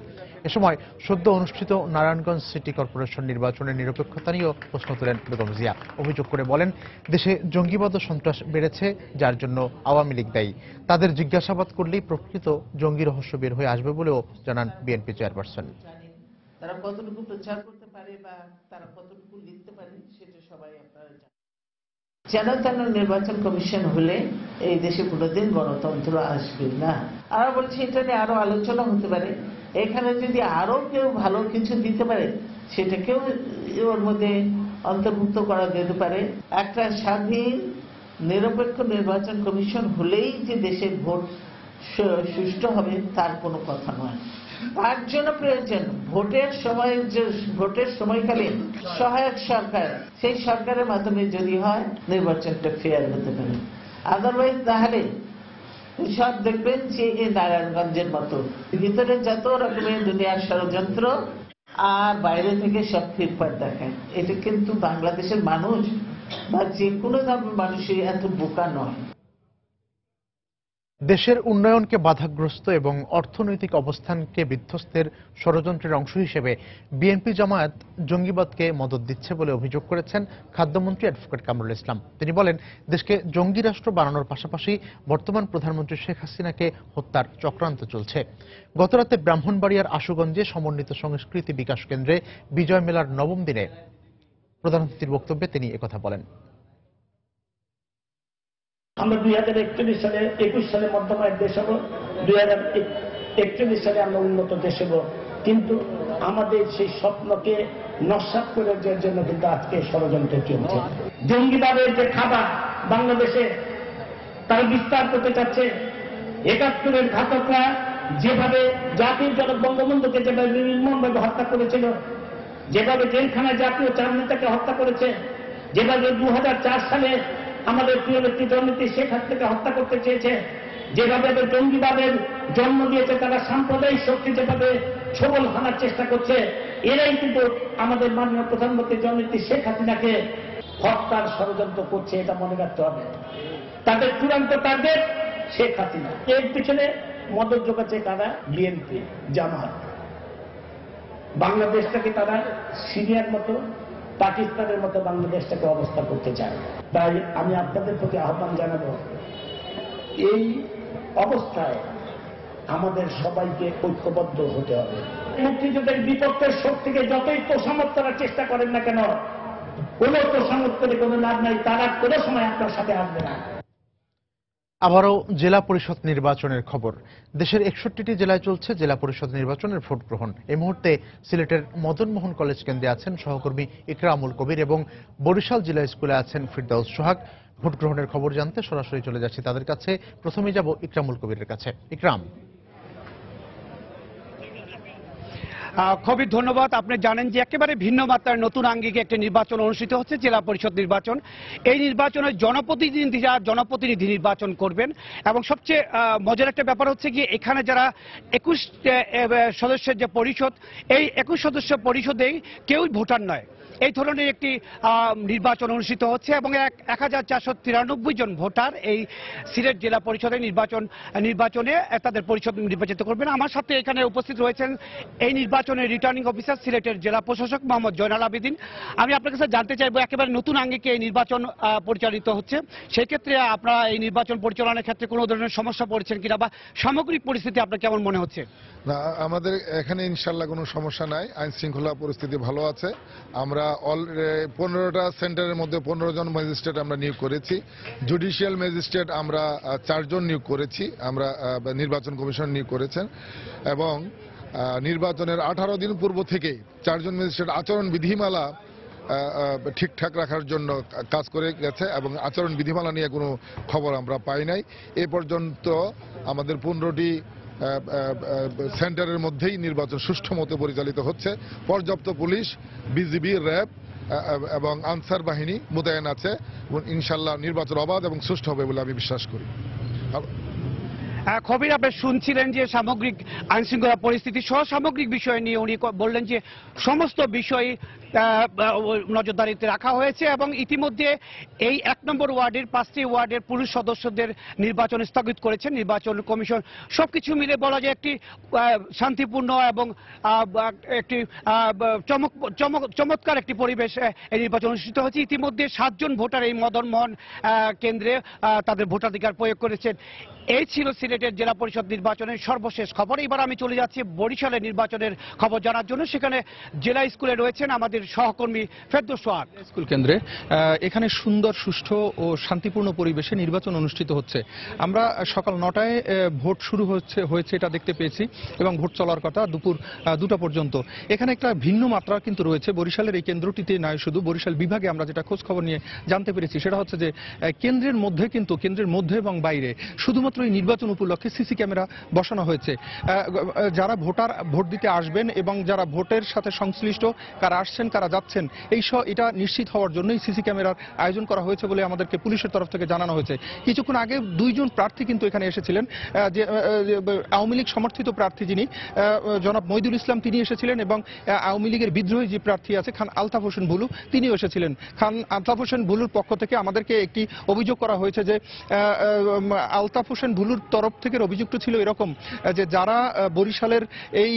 এ সময় সদ্য অনুষ্ঠিত নারায়ণগঞ্জ সিটি কর্পোরেশন নির্বাচনের নিরপেক্ষতা নিয়েও প্রশ্ন তোলেন বেগম জিয়া। অভিযোগ করে বলেন, দেশে জঙ্গিবাদ ও সন্ত্রাস বেড়েছে, যার জন্য আওয়ামী লীগ দায়ী। তাদের জিজ্ঞাসাবাদ করলেই প্রকৃত জঙ্গি রহস্য বের হয়ে আসবে বলেও জানান বিএনপি চেয়ারপারসন। তারা কতটুকু প্রচার করতে পারে বা তারা কতটুকু লিখতে পারে সেটা সবাই আপনারা জানেন। যেন নির্বাচন কমিশন হলে এই দেশে কোনোদিন গণতন্ত্র আসবে না। আমরা বলছি এটা নিয়ে আরো আলোচনা হতে পারে, এখানে যদি আরো কেউ ভালো কিছু দিতে পারে সেটাকেও ওর মধ্যে অন্তর্ভুক্ত করা যেতে পারে। একটা স্বাধীন নিরপেক্ষ নির্বাচন কমিশন হলেই যে দেশের ভোট সুষ্ঠু হবে তার কোনো কথা নয়। তার জন্য প্রয়োজন ভোটের সময়কালীন সহায়ক সরকার, সেই সরকারের মাধ্যমে যদি হয় নির্বাচনটা ফেয়ার হতে পারে। আদারওয়াইজ তাহলে সব দেখবেন যে এই নারায়ণগঞ্জের মতো ভিতরে যত রকমের দুনিয়ার ষড়যন্ত্র আর বাইরে থেকে সব ফিরপাট দেখায়। এটা কিন্তু বাংলাদেশের মানুষ বা যে কোনো ধর্মের মানুষই এত বোকা নয়। দেশের উন্নয়নকে বাধাগ্রস্ত এবং অর্থনৈতিক অবস্থানকে বিধ্বস্তের ষড়যন্ত্রের অংশ হিসেবে বিএনপি জামায়াত জঙ্গিবাদকে মদদ দিচ্ছে বলে অভিযোগ করেছেন খাদ্যমন্ত্রী অ্যাডভোকেট কামরুল ইসলাম। তিনি বলেন, দেশকে জঙ্গি রাষ্ট্র বানানোর পাশাপাশি বর্তমান প্রধানমন্ত্রী শেখ হাসিনাকে হত্যার চক্রান্ত চলছে। গতরাতে ব্রাহ্মণবাড়িয়ার আশুগঞ্জে সমন্বিত সংস্কৃতি বিকাশ কেন্দ্রে বিজয় মেলার নবম দিনে প্রধান অতিথির বক্তব্যে তিনি একথা বলেন। আমরা 2041 সালে 21 সালে মধ্যমায়ের দেশ হব, 2041 সালে আমরা উন্নত দেশ হব, কিন্তু আমাদের সেই স্বপ্নকে নস্যাৎ করে দেওয়ার জন্য কিন্তু আজকে ষড়যন্ত্র চলছে। জঙ্গিবাদের যে খাবার বাংলাদেশে তারা বিস্তার করতে চাচ্ছে। 71-এর ঘাতকরা যেভাবে জাতির জনক বঙ্গবন্ধুকে যেভাবে নির্মমভাবে হত্যা করেছিল, যেভাবে জেলখানায় জাতীয় চার নেতাকে হত্যা করেছে, যেভাবে 2004 সালে আমাদের প্রিয় নেত্রী জননেত্রী শেখ হাসিনাকে হত্যা করতে চেয়েছে, যেভাবে জঙ্গিবাদের জন্ম দিয়েছে, তারা সাম্প্রদায়িক শক্তি যেভাবে ছবল হানার চেষ্টা করছে, এরাই কিন্তু আমাদের মাননীয় প্রধানমন্ত্রী জননেত্রী শেখ হাসিনাকে হত্যার ষড়যন্ত্র করছে। এটা মনে রাখতে হবে। তাদের চূড়ান্ত টার্গেট শেখ হাসিনা। এর পিছনে মদত যোগাচ্ছে কারা? বিএনপি, জামায়াত। বাংলাদেশটাকে তারা সিরিয়ার মতো, পাকিস্তানের মতো বাংলাদেশটাকে অবস্থা করতে চায়। তাই আমি আপনাদের প্রতি আহ্বান জানাবো, এই অবস্থায় আমাদের সবাইকে ঐক্যবদ্ধ হতে হবে। মুক্তিযুদ্ধের বিপক্ষের শক্তিকে যতই তোষামত করার চেষ্টা করেন না কেন, কোনো তোষামত করে কোনো লাভ নাই, তারা কোনো সময় আপনার সাথে আসবে না। আবারও জেলা পরিষদ নির্বাচনের খবর। দেশের 61টি জেলায় চলছে জেলা পরিষদ নির্বাচনের ভোট গ্রহণ। এই মুহূর্তে সিলেটের মদন মোহন কলেজ কেন্দ্রে আছেন সহকর্মী ইকরামুল কবির এবং বরিশাল জেলা স্কুলে আছেন ফিরদাউস সোহাগ। ভোট গ্রহণের খবর জানতে সরাসরি চলে যাচ্ছি তাদের কাছে। প্রথমে যাব ইকরামুল কবিরের কাছে। ইকরাম, খুবই ধন্যবাদ। আপনি জানেন যে একেবারে ভিন্ন মাত্রার নতুন আঙ্গিকে একটি নির্বাচন অনুষ্ঠিত হচ্ছে, জেলা পরিষদ নির্বাচন। এই নির্বাচনে জনপ্রতিনিধি নির্বাচন করবেন এবং সবচেয়ে মজার একটা ব্যাপার হচ্ছে কি, এখানে যারা 21 সদস্যের যে পরিষদ, এই 21 সদস্য পরিষদে কেউই ভোটার নয়। এই ধরনের একটি নির্বাচন অনুষ্ঠিত হচ্ছে এবং 1493 জন ভোটার এই সিলেট জেলা পরিষদের নির্বাচনে তাদের পরিষদ নির্বাচিত করবেন। আমার সাথে এখানে উপস্থিত রয়েছেন এই নির্বাচনের রিটার্নিং অফিসার সিলেটের জেলা প্রশাসক মোহাম্মদ জয়নাল আবেদিন। আমি আপনার কাছে জানতে চাইবো, একেবারে নতুন আঙ্গিকে এই নির্বাচন পরিচালিত হচ্ছে, সেই ক্ষেত্রে আপনারা এই নির্বাচন পরিচালনার ক্ষেত্রে কোনো ধরনের সমস্যা পড়েছেন কিনা বা সামগ্রিক পরিস্থিতি আপনার কেমন মনে হচ্ছে? না, আমাদের এখানে ইনশাল্লাহ কোনো সমস্যা নাই, আইন শৃঙ্খলা পরিস্থিতি ভালো আছে। আমরা 15টা সেন্টারের মধ্যে 15 জন ম্যাজিস্ট্রেট আমরা নিয়োগ করেছি। জুডিশিয়াল ম্যাজিস্ট্রেট আমরা 4 জন নিয়োগ করেছি, আমরা নির্বাচন কমিশন নিয়োগ করেছেন এবং নির্বাচনের 18 দিন পূর্ব থেকে 4 জন ম্যাজিস্ট্রেট আচরণ বিধিমালা ঠিকঠাক রাখার জন্য কাজ করে গেছে এবং আচরণ বিধিমালা নিয়ে কোনো খবর আমরা পাই নাই। এ পর্যন্ত আমাদের 15টি সেন্টারের মধ্যেই নির্বাচন সুষ্ঠু মতো পরিচালিত হচ্ছে। পর্যাপ্ত পুলিশ, বিজিবি, র্যাব এবং আনসার বাহিনী মোতায়েন আছে। ইনশাল্লাহ নির্বাচন অবাধ এবং সুষ্ঠু হবে বলে আমি বিশ্বাস করি। খবির, আপনি শুনছিলেন যে সামগ্রিক আইনশৃঙ্খলা পরিস্থিতি সহ সামগ্রিক বিষয় নিয়ে উনি বললেন যে সমস্ত বিষয় নজরদারিতে রাখা হয়েছে এবং ইতিমধ্যে এই 1 নম্বর ওয়ার্ডের 5টি ওয়ার্ডের পুলিশ সদস্যদের নির্বাচন স্থগিত করেছেন নির্বাচন কমিশন। সবকিছু মিলে বলা যায় একটি শান্তিপূর্ণ এবং একটি চমৎকার একটি পরিবেশ এই নির্বাচন অনুষ্ঠিত হয়েছে। ইতিমধ্যে 7 জন ভোটার এই মদন মোহন কেন্দ্রে তাদের ভোটাধিকার প্রয়োগ করেছেন। এই ছিল সিলেটের জেলা পরিষদ নির্বাচনের সর্বশেষ খবর। এবার আমি চলে যাচ্ছি বরিশালের নির্বাচনের খবর জানার জন্য। সেখানে জেলা স্কুলে রয়েছেন আমাদের সহকর্মী ফেরদৌস সোহাগ। স্কুল কেন্দ্রে এখানে সুন্দর, সুষ্ঠু ও শান্তিপূর্ণ পরিবেশে নির্বাচন অনুষ্ঠিত হচ্ছে। আমরা সকাল 9টায় ভোট শুরু হয়েছে এটা দেখতে পেয়েছি এবং ভোট চলার কথা দুপুর 2টা পর্যন্ত। এখানে একটা ভিন্ন মাত্রা কিন্তু রয়েছে বরিশালের এই কেন্দ্রটিতে নয়, শুধু বরিশাল বিভাগে আমরা যেটা খোঁজ খবর নিয়ে জানতে পেরেছি সেটা হচ্ছে যে কেন্দ্রের মধ্যে এবং বাইরে শুধুমাত্র এই নির্বাচন উপলক্ষে সিসি ক্যামেরা বসানো হয়েছে। যারা ভোট দিতে আসবেন এবং যারা ভোটের সাথে সংশ্লিষ্ট, কারা আসছেন কারা যাচ্ছেন, এটা নিশ্চিত হওয়ার জন্যই সিসি ক্যামেরার আয়োজন করা হয়েছে বলে আমাদেরকে পুলিশের তরফ থেকে জানানো হয়েছে। কিছুক্ষণ আগে 2 জন প্রার্থী কিন্তু এখানে এসেছিলেন। যে আওয়ামী লীগ সমর্থিত প্রার্থী যিনি জনাব মইদুল ইসলাম, তিনি এসেছিলেন এবং আওয়ামী লীগের বিদ্রোহী যে প্রার্থী আছে খান আলতাফ হোসেন বুলু, তিনিও এসেছিলেন। খান আলতাফ হোসেন বুলুর পক্ষ থেকে আমাদেরকে একটি অভিযোগ করা হয়েছে যে আলতাফ হোসেন বুলুর তরফ থেকে অভিযুক্ত ছিল এরকম যে যারা বরিশালের এই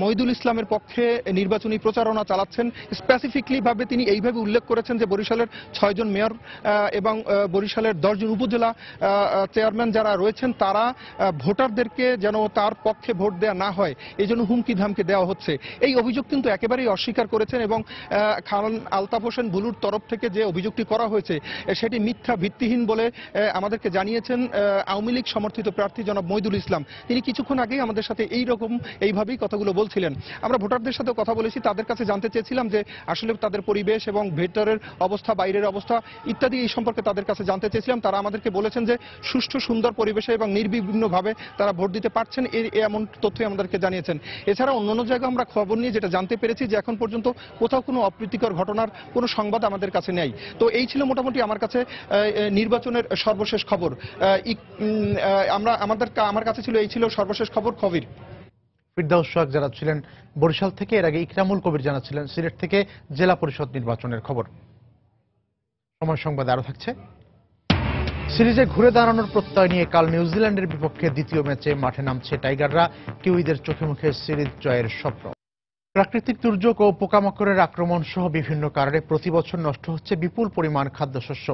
মইদুল ইসলামের পক্ষে নির্বাচনী প্রচারণা চালাচ্ছেন, স্পেসিফিকলি ভাবে তিনি এইভাবে উল্লেখ করেছেন যে বরিশালের 6 জন মেয়র এবং বরিশালের 10 জন উপজেলা চেয়ারম্যান যারা রয়েছেন তারা ভোটারদেরকে যেন তার পক্ষে ভোট দেওয়া না হয় এই জন্য হুমকি ধামকি দেওয়া হচ্ছে। এই অভিযোগ কিন্তু একেবারেই অস্বীকার করেছেন এবং খান আলতাফ হোসেন বুলুর তরফ থেকে যে অভিযোগটি করা হয়েছে সেটি মিথ্যা, ভিত্তিহীন বলে আমাদেরকে জানিয়েছেন আওয়ামী লীগ সমর্থিত প্রার্থী জনাব মইদুল ইসলাম। তিনি কিছুক্ষণ আগেই আমাদের সাথে এইভাবেই কথাগুলো বলছিলেন। আমরা ভোটারদের সাথে কথা বলেছি, তাদের কাছে জানতে চেয়েছিলাম যে আসলে তাদের পরিবেশ এবং ভেতরের অবস্থা, বাইরের অবস্থা ইত্যাদি এই সম্পর্কে তাদের কাছে জানতে চেয়েছিলাম। তারা আমাদেরকে বলেছেন যে সুষ্ঠু, সুন্দর পরিবেশে এবং নির্বিঘ্নভাবে তারা ভোট দিতে পারছেন, এমন তথ্যই আমাদেরকে জানিয়েছেন। এছাড়া অন্যান্য জায়গায় আমরা খবর নিয়ে যেটা জানতে পেরেছি যে এখন পর্যন্ত কোথাও কোনো অপ্রীতিকর ঘটনার কোনো সংবাদ আমাদের কাছে নেই। তো এই ছিল মোটামুটি আমার কাছে নির্বাচনের সর্বশেষ খবর। আমার কাছে ছিল এই ছিল সর্বশেষ খবর। খবির, ফিরদাউস সোহাগ জানাচ্ছিলেন বরিশাল থেকে। এর আগে ইকরামুল কবির জানাচ্ছিলেন সিলেট থেকে জেলা পরিষদ নির্বাচনের খবর। সময় সংবাদ আরো থাকছে। সিরিজে ঘুরে দাঁড়ানোর প্রত্যয় নিয়ে কাল নিউজিল্যান্ডের বিপক্ষে দ্বিতীয় ম্যাচে মাঠে নামছে টাইগাররা। কিউইদের চোখে মুখে সিরিজ জয়ের স্বপ্ন। প্রাকৃতিক দুর্যোগ ও পোকামাকড়ের আক্রমণ সহ বিভিন্ন কারণে প্রতি বছর নষ্ট হচ্ছে বিপুল পরিমাণ খাদ্যশস্য।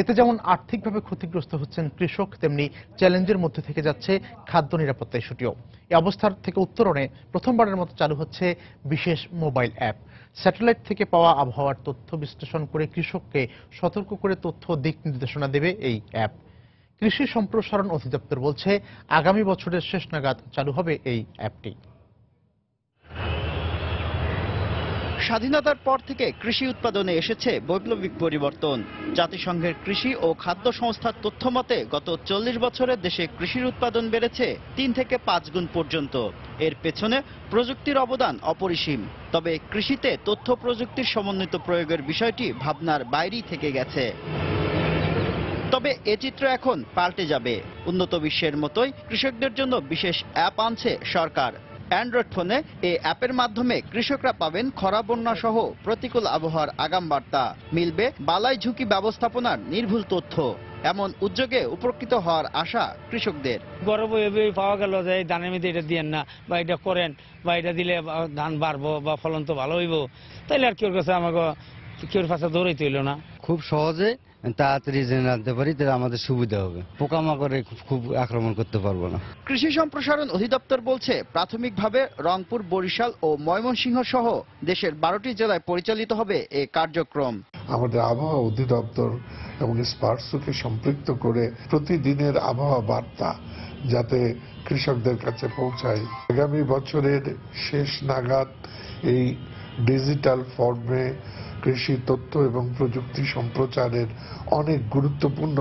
এতে যেমন আর্থিকভাবে ক্ষতিগ্রস্ত হচ্ছেন কৃষক, তেমনি চ্যালেঞ্জের মধ্যে থেকে যাচ্ছে খাদ্য নিরাপত্তা ইস্যুটিও। এই অবস্থার থেকে উত্তরণে প্রথমবারের মতো চালু হচ্ছে বিশেষ মোবাইল অ্যাপ। স্যাটেলাইট থেকে পাওয়া আবহাওয়ার তথ্য বিশ্লেষণ করে কৃষককে সতর্ক করে তথ্য দিক নির্দেশনা দেবে এই অ্যাপ। কৃষি সম্প্রসারণ অধিদপ্তর বলছে আগামী বছরের শেষ নাগাদ চালু হবে এই অ্যাপটি। স্বাধীনতার পর থেকে কৃষি উৎপাদনে এসেছে বৈপ্লবিক পরিবর্তন। জাতিসংঘের কৃষি ও খাদ্য সংস্থার তথ্য মতে গত 40 বছরে দেশে কৃষির উৎপাদন বেড়েছে 3 থেকে 5 গুণ পর্যন্ত। এর পেছনে প্রযুক্তির অবদান অপরিসীম। তবে কৃষিতে তথ্য প্রযুক্তির সমন্বিত প্রয়োগের বিষয়টি ভাবনার বাইরেই থেকে গেছে। তবে এ চিত্র এখন পাল্টে যাবে। উন্নত বিশ্বের মতোই কৃষকদের জন্য বিশেষ অ্যাপ আনছে সরকার। অ্যান্ড্রয়েড ফোনে এই অ্যাপের মাধ্যমে কৃষকরা পাবেন খরা বন্যা সহ প্রতিকূল আবহাওয়ার আগাম বার্তা, মিলবে বালাই ঝুঁকি ব্যবস্থাপনার নির্ভুল তথ্য। এমন উদ্যোগে উপকৃত হওয়ার আশা কৃষকদের। বড় বই পাওয়া গেল যে ধানের মধ্যে এটা দিয়েন না, বা এটা করেন, বা এটা দিলে ধান বাড়বো বা ফলন তো ভালো হইব, তাইলে আর কেউ কাছে আমাকে কেউ কাছে দৌড়াইতে হইল না। খুব সহজে তাড়াতাড়ি জেনে আনতে পারি, তাহলে আমাদের সুবিধা হবে। পোকামাকড়ে খুব আক্রমণ করতে পারবো না। কৃষি সম্প্রসারণ অধিদপ্তর বলছে প্রাথমিকভাবে রংপুর, বরিশাল ও ময়মনসিংহ সহ দেশের 12টি জেলায় পরিচালিত হবে এই কার্যক্রম। আমাদের আবহাওয়া অধিদপ্তর এবং স্পার্সকে সম্পৃক্ত করে প্রতিদিনের আবহাওয়া বার্তা যাতে কৃষকদের কাছে পৌঁছায়। আগামী বছরের শেষ নাগাদ এই ডিজিটাল ফর্মে কৃষি তথ্য এবং প্রযুক্তি সম্প্রচারের অনেক গুরুত্বপূর্ণ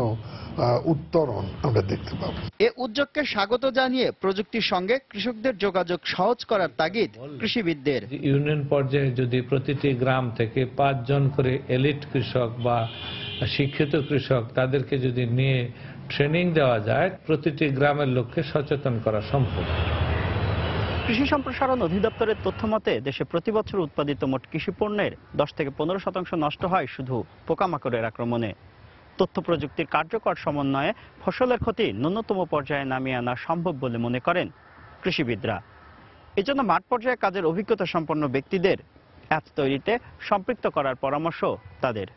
উত্তরণ আমরা দেখতে পাব। এ উদ্যোগকে স্বাগত জানিয়ে প্রযুক্তির সঙ্গে কৃষকদের যোগাযোগ সহজ করার তাগিদ কৃষিবিদদের। ইউনিয়ন পর্যায়ে যদি প্রতিটি গ্রাম থেকে 5 জন করে এলিট কৃষক বা শিক্ষিত কৃষক তাদেরকে যদি নিয়ে ট্রেনিং দেওয়া যায়, প্রতিটি গ্রামের লোককে সচেতন করা সম্ভব। কৃষি সম্প্রসারণ অধিদপ্তরের তথ্য মতে দেশে প্রতি বছর উৎপাদিত মোট কৃষি পণ্যের 10 থেকে 15% নষ্ট হয় শুধু পোকামাকড়ের আক্রমণে। তথ্য প্রযুক্তির কার্যকর সমন্বয়ে ফসলের ক্ষতি ন্যূনতম পর্যায়ে নামিয়ে আনা সম্ভব বলে মনে করেন কৃষিবিদরা। এজন্য মাঠ পর্যায়ে কাজের অভিজ্ঞতা সম্পন্ন ব্যক্তিদের অ্যাপ তৈরিতে সম্পৃক্ত করার পরামর্শ তাদের।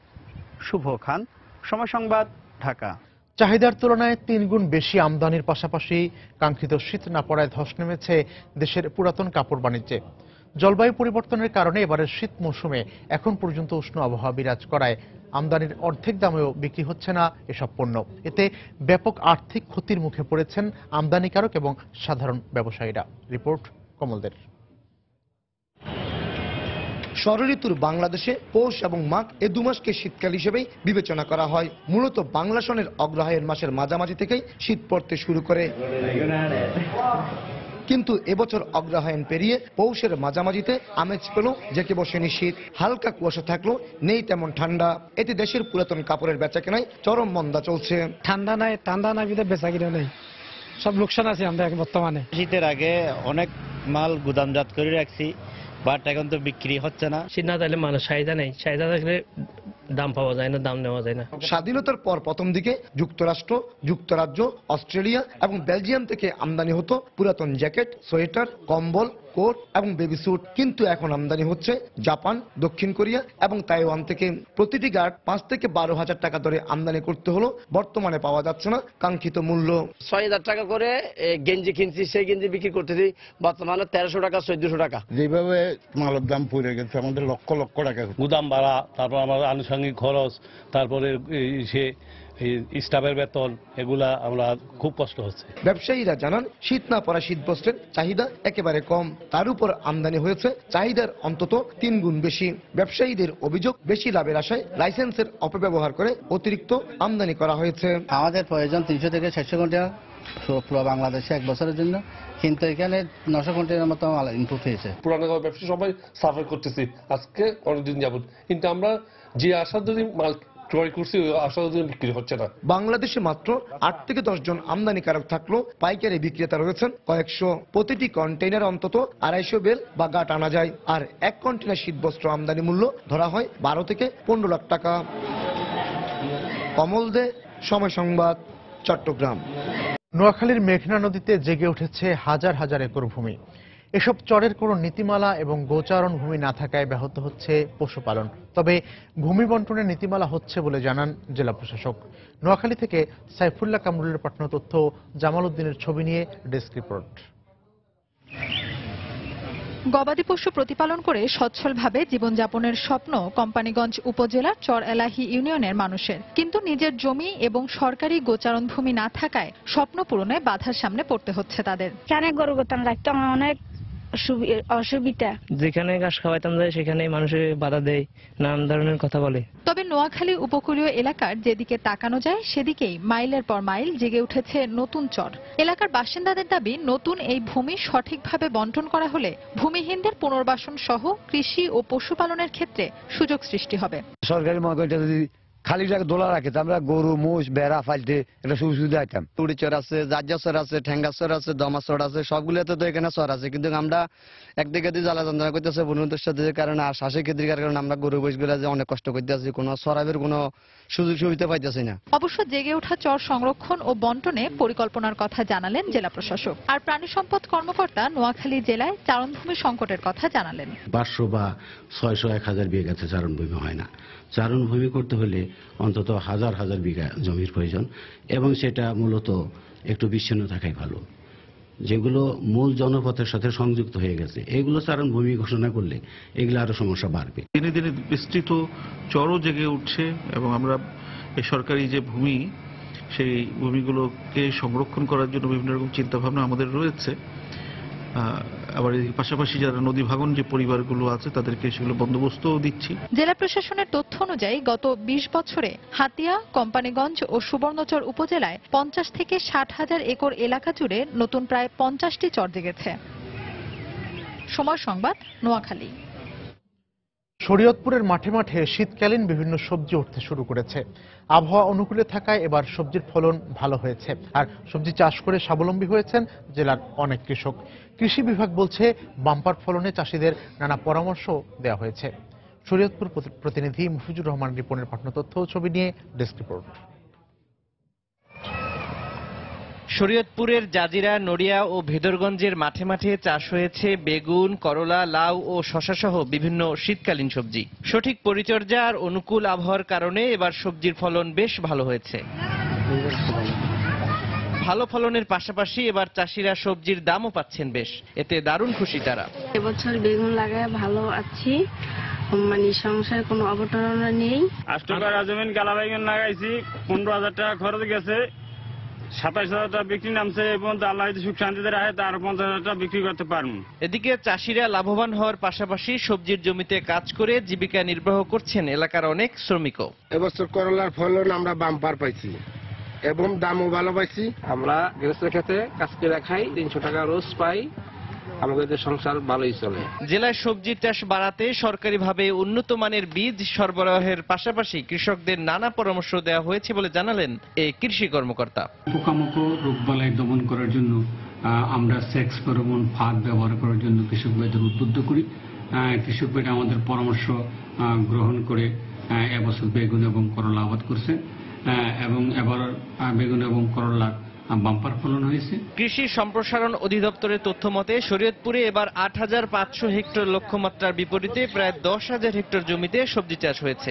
শুভ খান, সময় সংবাদ, ঢাকা। চাহিদার তুলনায় 3 গুণ বেশি আমদানির পাশাপাশি কাঙ্ক্ষিত শীত না পড়ায় ধস নেমেছে দেশের পুরাতন কাপড় বাণিজ্যে। জলবায়ু পরিবর্তনের কারণে এবারের শীত মৌসুমে এখন পর্যন্ত উষ্ণ আবহাওয়া বিরাজ করায় আমদানির অর্ধেক দামেও বিক্রি হচ্ছে না এসব পণ্য। এতে ব্যাপক আর্থিক ক্ষতির মুখে পড়েছেন আমদানিকারক এবং সাধারণ ব্যবসায়ীরা। রিপোর্ট কমলদের। ষড়ঋতুর বাংলাদেশে পৌষ এবং মাঘ এ 2 মাসকে শীতকাল হিসেবেই বিবেচনা করা হয়। মূলত বাংলা সনের অগ্রহায়ণ মাসের মাঝামাঝি থেকেই শীত পড়তে শুরু করে, কিন্তু এবছর অগ্রহায়ণ পেরিয়ে পৌষের মাঝামাঝিতে আমেজ পেল জেঁকে বসেনি শীত। হালকা কুয়াশা থাকলেও নেই তেমন ঠান্ডা। এতে দেশের পুরাতন কাপড়ের বেচাকেনায় চরম মন্দা চলছে। ঠান্ডা নাই বেচা কিনা নেই, সব লোকসান আছে আমরা বর্তমানে। শীতের আগে অনেক মাল গুদামজাত করে রাখছি, বাট এখন তো বিক্রি হচ্ছে না। শীত না থাকলে মানুষ চাহিদা নেই, চাহিদা থাকলে দাম পাওয়া যায় না, দাম নেওয়া যায় না। স্বাধীনতার পর প্রথম দিকে যুক্তরাষ্ট্র, যুক্তরাজ্য, অস্ট্রেলিয়া এবং বেলজিয়াম থেকে আমদানি হতো পুরাতন জ্যাকেট, সোয়েটার, কম্বল, কোট এবং বেবি স্যুট। কিন্তু এখন আমদানি হচ্ছে জাপান, দক্ষিণ কোরিয়া এবং তাইওয়ান থেকে। প্রতিটি গার্ড 5 থেকে 12,000 টাকা ধরে আমদানি করতে হলো। বর্তমানে পাওয়া যাচ্ছে না কাঙ্ক্ষিত মূল্য। 6,000 টাকা করে গেঞ্জি কিনছি, সেই গেঞ্জি বিক্রি করতেছি বর্তমানে 1300 টাকা, 1400 টাকা। যেভাবে মালের দাম পড়ে গেছে আমাদের লক্ষ লক্ষ টাকা, গুদাম ভাড়া, তারপর আমাদের আনুষঙ্গিক খরচ, তারপরে সে স্টাফের বেতন, এগুলা আমরা খুব কষ্ট হচ্ছে। ব্যবসায়ীরা জানান শীত না পড়া শীতবস্ত্রের চাহিদা একেবারে কম, তার উপর আমদানি হয়েছে চাহিদার অন্তত 3 গুণ বেশি। ব্যবসায়ীদের অভিযোগ বেশি লাভের আশায় লাইসেন্সের অপব্যবহার করে অতিরিক্ত আমদানি করা হয়েছে। আমাদের প্রয়োজন 300 থেকে 600 ঘন্টা পুরো বাংলাদেশে 1 বছরের জন্য, কিন্তু এখানে 900 ঘন্টার মতো ইনপুট হয়েছে। পুরানো ব্যবসা সবাই সাফার করতেছি আজকে অনেকদিন যাবত, কিন্তু আমরা যে আশা যদি মাল ক্রয় করছি আশা বিক্রি হচ্ছে না। বাংলাদেশে মাত্র 8 থেকে 10 জন আমদানিকারক থাকলেও পাইকারি বিক্রেতা রয়েছেন কয়েকশো। প্রতিটি কন্টেইনার অন্তত 250 বেল বা গাঁট আনা যায়। আর 1 কন্টেইনার শীতবস্ত্র আমদানি মূল্য ধরা হয় 12 থেকে 15 লাখ টাকা। কমল দে, সময় সংবাদ, চট্টগ্রাম। নোয়াখালীর মেঘনা নদীতে জেগে উঠেছে হাজার হাজার একর ভূমি। এসব চরের কোনো নীতিমালা এবং গোচারণ ভূমি না থাকায় ব্যাহত হচ্ছে পশুপালন। তবে ভূমি বন্টনের নীতিমালা হচ্ছে বলে জানান জেলা প্রশাসক। নোয়াখালী থেকে সাইফুল্লাহ কামরুলের পাঠানো তথ্য, জামাল উদ্দিনের ছবি নিয়ে ডেস্ক রিপোর্ট। গবাদি পশু প্রতিপালন করে সচ্ছলভাবে জীবনযাপনের স্বপ্ন কোম্পানিগঞ্জ উপজেলার চর এলাহি ইউনিয়নের মানুষের, কিন্তু নিজের জমি এবং সরকারি গোচারণ ভূমি না থাকায় স্বপ্ন পূরণে বাধার সামনে পড়তে হচ্ছে তাদের। কেন গরু গোতান রাখতাম অনেক অসুবিধা, যেখানে ঘাস খাওয়াইতাম যায় সেখানে মানুষের বাধা দেয়, নানান ধরনের কথা বলে। তবে নোয়াখালী উপকূলীয় এলাকার যেদিকে তাকানো যায় সেদিকেই মাইলের পর মাইল জেগে উঠেছে নতুন চর। এলাকার বাসিন্দাদের দাবি, নতুন এই ভূমি সঠিকভাবে বন্টন করা হলে ভূমিহীনদের পুনর্বাসন সহ কৃষি ও পশুপালনের ক্ষেত্রে সুযোগ সৃষ্টি হবে। সরকারি মহকুমা যদি খালি জায়গা দোলা রাখে আমরা গরু মোষ বেড়া ফাইলতে একটা সুবিধা আইতাম। টুড়ি চর আছে, জাজ্জা চর আছে, ঠেঙ্গা চর আছে, দমা চর আছে, সবগুলোতে তো এখানে চর আছে, কিন্তু আমরা একদিকে দিয়ে জ্বালা যন্ত্রণা করতেছে বন্ধুদের সাথে কারণে আর শ্বাসের ক্ষেত্রিকার কারণে আমরা গরু বৈশগুলো যে অনেক কষ্ট করতে আছি, কোনো সরাবের কোনো সুযোগ সুবিধা পাইতেছি না। অবশ্য জেগে ওঠা চর সংরক্ষণ ও বন্টনে পরিকল্পনার কথা জানালেন জেলা প্রশাসক। আর প্রাণী সম্পদ কর্মকর্তা নোয়াখালী জেলায় চারণভূমি সংকটের কথা জানালেন। 500 বা 600 1000 বিঘা গাছে চারণভূমি হয় না। চারণভূমি করতে হলে অন্তত হাজার হাজার বিঘা জমির প্রয়োজন, এবং সেটা মূলত একটু বিচ্ছিন্ন থাকাই ভালো। যেগুলো মূল জনপথের সাথে সংযুক্ত হয়ে গেছে এগুলো চারণভূমি ঘোষণা করলে এগুলো আরো সমস্যা বাড়বে। দিনে দিনে বিস্তৃত চরও জেগে উঠছে, এবং আমরা এই সরকারি যে ভূমি, সেই ভূমিগুলোকে সংরক্ষণ করার জন্য বিভিন্ন রকম চিন্তা ভাবনা আমাদের রয়েছে। আবার এর পাশাপাশি যারা নদী ভাঙন যে পরিবারগুলো আছে তাদেরকে সেগুলো বন্দোবস্তও দিচ্ছি। জেলা প্রশাসনের তথ্য অনুযায়ী গত 20 বছরে হাতিয়া, কোম্পানিগঞ্জ ও সুবর্ণচর উপজেলায় 50 থেকে 60,000 একর এলাকা জুড়ে নতুন প্রায় 50টি চর জেগেছে। সময় সংবাদ, নোয়াখালী। শরীয়তপুরের মাঠে মাঠে শীতকালীন বিভিন্ন সবজি উঠতে শুরু করেছে। আবহাওয়া অনুকূলে থাকায় এবার সবজির ফলন ভালো হয়েছে, আর সবজি চাষ করে স্বাবলম্বী হয়েছেন জেলার অনেক কৃষক। কৃষি বিভাগ বলছে, বাম্পার ফলনে চাষিদের নানা পরামর্শ দেওয়া হয়েছে। শরীয়তপুর প্রতিনিধি মুফিজুর রহমান রিপনের পাঠানো তথ্য ও ছবি নিয়ে ডেস্ক রিপোর্ট। শরীয়তপুরের জাজিরা, নড়িয়া ও ভেদরগঞ্জের মাঠে মাঠে চাষ হয়েছে বেগুন, করলা, লাউ ও শশাসহ বিভিন্ন শীতকালীন সবজি। সঠিক পরিচর্যা আর অনুকূল আবহাওয়ার কারণে এবার সবজির ফলন বেশ ভালো হয়েছে। ভালো ফলনের পাশাপাশি এবার চাষিরা সবজির দামও পাচ্ছেন বেশ, এতে দারুণ খুশি তারা। এবছর বেগুন লাগায় ভালো আছি, মানে সংসারে কোনো অবতারণা নেই। 8 টাকা জমিন গালা বেগুন লাগাইছি, 15,000 টাকা খরচ গেছে, 27,000 টাকা বিক্রি নামছে, এবং আল্লাহ যদি সুখ শান্তিতে রাখে তার 50,000 টাকা বিক্রি করতে পারবো। এদিকে চাষিরা লাভবান হওয়ার পাশাপাশি সবজির জমিতে কাজ করে জীবিকা নির্বাহ করছেন এলাকার অনেক শ্রমিকও। এবছর করলার ফলন আমরা বাম্পার পাইছি এবং দামও ভালো পাইছি। আমরা গৃহস্থের ক্ষেত্রে কাজ করে খাই, 300 টাকা রোজ পাই, আমাদের সংসার ভালোই চলে। জেলায় সবজির চাষ বাড়াতে সরকারিভাবে উন্নত মানের বীজ সরবরাহের পাশাপাশি কৃষকদের নানা পরামর্শ দেওয়া হয়েছে বলে জানালেন এই কৃষি কর্মকর্তা। পোকামাকড় রোগবালাই দমন করার জন্য আমরা সেক্স ফেরোমন ফাঁদ ব্যবহার করার জন্য কৃষক ভাইদের উদ্বুদ্ধ করি। কৃষক ভাইরা আমাদের পরামর্শ গ্রহণ করে এবছর বেগুন এবং করলা আবাদ করছে, এবং এবার বেগুন এবং করলার বাম্পার ফলন হয়েছে। কৃষি সম্প্রসারণ অধিদপ্তরের তথ্য মতে শরীয়তপুরে এবার 8,500 হেক্টর লক্ষ্যমাত্রার বিপরীতে প্রায় 10,000 হেক্টর জমিতে সবজি চাষ হয়েছে।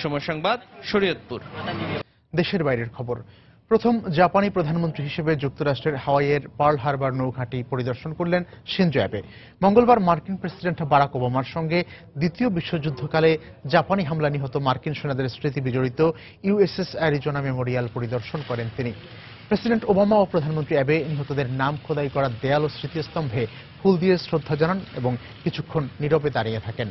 সময় সংবাদ, শরীয়তপুর। দেশের বাইরের খবর। প্রথম জাপানি প্রধানমন্ত্রী হিসেবে যুক্তরাষ্ট্রের হাওয়াইয়ের পার্ল হারবার নৌঘাঁটি পরিদর্শন করলেন শিনজো অ্যাবে। মঙ্গলবার মার্কিন প্রেসিডেন্ট বারাক ওবামার সঙ্গে দ্বিতীয় বিশ্বযুদ্ধকালে জাপানি হামলা নিহত মার্কিন সেনাদের স্মৃতি বিজড়িত ইউএসএস অ্যারিজোনা মেমোরিয়াল পরিদর্শন করেন তিনি। প্রেসিডেন্ট ওবামা ও প্রধানমন্ত্রী অ্যাবে নিহতদের নাম খোদাই করা দেয়াল ও স্মৃতিস্তম্ভে ফুল দিয়ে শ্রদ্ধা জানান এবং কিছুক্ষণ নীরবে দাঁড়িয়ে থাকেন।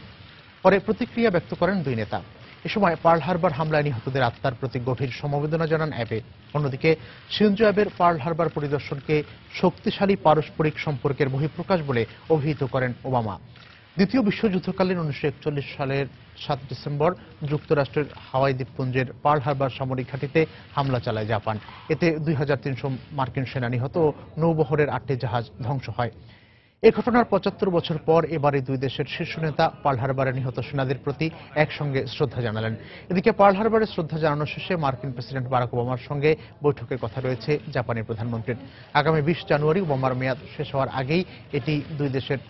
পরে প্রতিক্রিয়া ব্যক্ত করেন দুই নেতা। এ সময় পার্ল হারবার হামলায় নিহতদের আত্মার প্রতি গভীর সমবেদনা জানান অ্যাবে। অন্যদিকে শিনজো অ্যাবের পার্ল হারবার পরিদর্শনকে শক্তিশালী পারস্পরিক সম্পর্কের বহিঃপ্রকাশ বলে অভিহিত করেন ওবামা। দ্বিতীয় বিশ্বযুদ্ধকালীন 1941 সালের 7 ডিসেম্বর যুক্তরাষ্ট্রের হাওয়াই দ্বীপপুঞ্জের পার্ল হারবার সামরিক ঘাঁটিতে হামলা চালায় জাপান। এতে 2300 মার্কিন সেনা নিহত ও নৌবহরের 8টি জাহাজ ধ্বংস হয়। এই ঘটনার ৭৫ বছর পর এবারে দুই দেশের শীর্ষ নেতা পার্ল হারবারে নিহত সেনাদের প্রতি একসঙ্গে শ্রদ্ধা জানালেন। এদিকে পার্ল হারবারে শ্রদ্ধা জানানো শেষে মার্কিন প্রেসিডেন্ট বারাক ওবামার সঙ্গে বৈঠকের কথা রয়েছে জাপানের প্রধানমন্ত্রীর। আগামী ২০ জানুয়ারি ওবামার মেয়াদ শেষ হওয়ার আগেই এটি দুই দেশের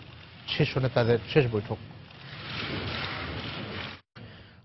শীর্ষ নেতাদের শেষ বৈঠক।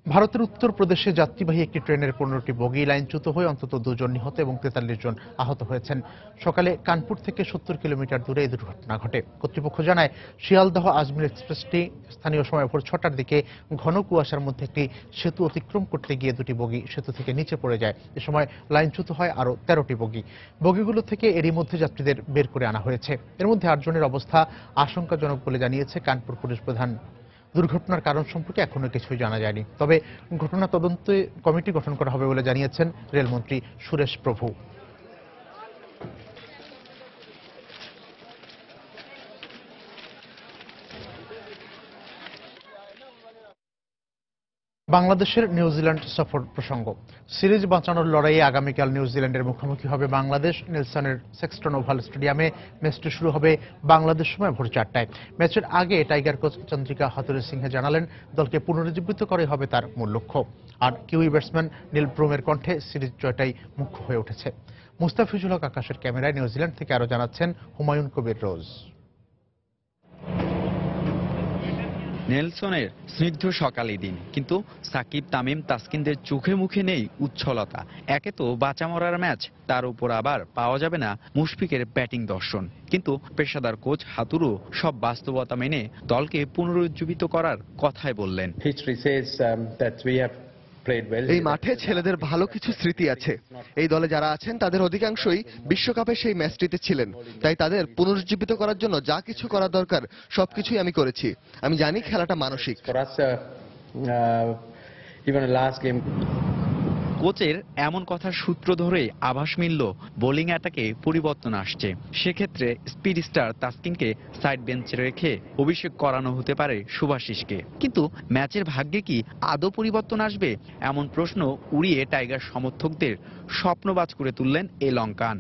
ভারতের উত্তরপ্রদেশে যাত্রীবাহী একটি ট্রেনের ১৫টি বগি লাইনচ্যুত হয়ে অন্তত ২ জন নিহত এবং ৪৩ জন আহত হয়েছেন। সকালে কানপুর থেকে ৭০ কিলোমিটার দূরে এই দুর্ঘটনা ঘটে। কর্তৃপক্ষ জানায়, শিয়ালদহ আজমির এক্সপ্রেসটি স্থানীয় সময় ভোর ৬টার দিকে ঘন কুয়াশার মধ্যে একটি সেতু অতিক্রম করতে গিয়ে দুটি বগি সেতু থেকে নিচে পড়ে যায়। এ সময় লাইনচ্যুত হয় আরও ১৩টি বগি। বগিগুলো থেকে এরই মধ্যে যাত্রীদের বের করে আনা হয়েছে। এর মধ্যে ৮ জনের অবস্থা আশঙ্কাজনক বলে জানিয়েছে কানপুর পুলিশ প্রধান। দুর্ঘটনার কারণ সম্পর্কে এখনো কিছুই জানা যায়নি। তবে ঘটনা তদন্তে কমিটি গঠন করা হবে বলে জানিয়েছেন রেলমন্ত্রী সুরেশ প্রভু। বাংলাদেশের নিউজিল্যান্ড সফর প্রসঙ্গ। সিরিজ বাঁচানোর লড়াইয়ে আগামীকাল নিউজিল্যান্ডের মুখোমুখি হবে বাংলাদেশ। নেলসনের সেক্সটন ওভাল স্টেডিয়ামে ম্যাচটি শুরু হবে বাংলাদেশ সময় ভোর ৪টায়। ম্যাচের আগে টাইগার কোচ চন্দ্রিকা হাতুরে সিংহে জানালেন, দলকে পুনরুজ্জীবিত করাই হবে তার মূল লক্ষ্য। আর কিউই ব্যাটসম্যান নীল ব্রুমের কণ্ঠে সিরিজ জয়টাই মুখ্য হয়ে উঠেছে। মুস্তাফিজুল হক আকাশের ক্যামেরায় নিউজিল্যান্ড থেকে আরও জানাচ্ছেন হুমায়ুন কবির রোজ। নেলসনের স্নিগ্ধ সকালের দিন, কিন্তু সাকিব, তামিম, তাসকিনদের চোখে মুখে নেই উচ্ছলতা। একে তো বাঁচা মরার ম্যাচ, তার উপর আবার পাওয়া যাবে না মুশফিকের ব্যাটিং দর্শন। কিন্তু পেশাদার কোচ হাতুরু সব বাস্তবতা মেনে দলকে পুনরুজ্জীবিত করার কথাই বললেন। এই মাঠে ছেলেদের ভালো কিছু স্মৃতি আছে। এই দলে যারা আছেন তাদের অধিকাংশই বিশ্বকাপে সেই ম্যাচটিতে ছিলেন, তাই তাদের পুনরুজ্জীবিত করার জন্য যা কিছু করা দরকার সবকিছুই আমি করেছি। আমি জানি খেলাটা মানসিক। কোচের এমন কথার সূত্র ধরে আভাস মিলল বোলিং অ্যাটাকে পরিবর্তন আসছে। সেক্ষেত্রে স্পিড স্টার তাসকিনকে সাইড বেঞ্চে রেখে অভিষেক করানো হতে পারে শুভাশিসকে। কিন্তু ম্যাচের ভাগ্যে কি আদৌ পরিবর্তন আসবে, এমন প্রশ্ন উড়িয়ে টাইগার সমর্থকদের স্বপ্নবাজ করে তুললেন এই লঙ্কান।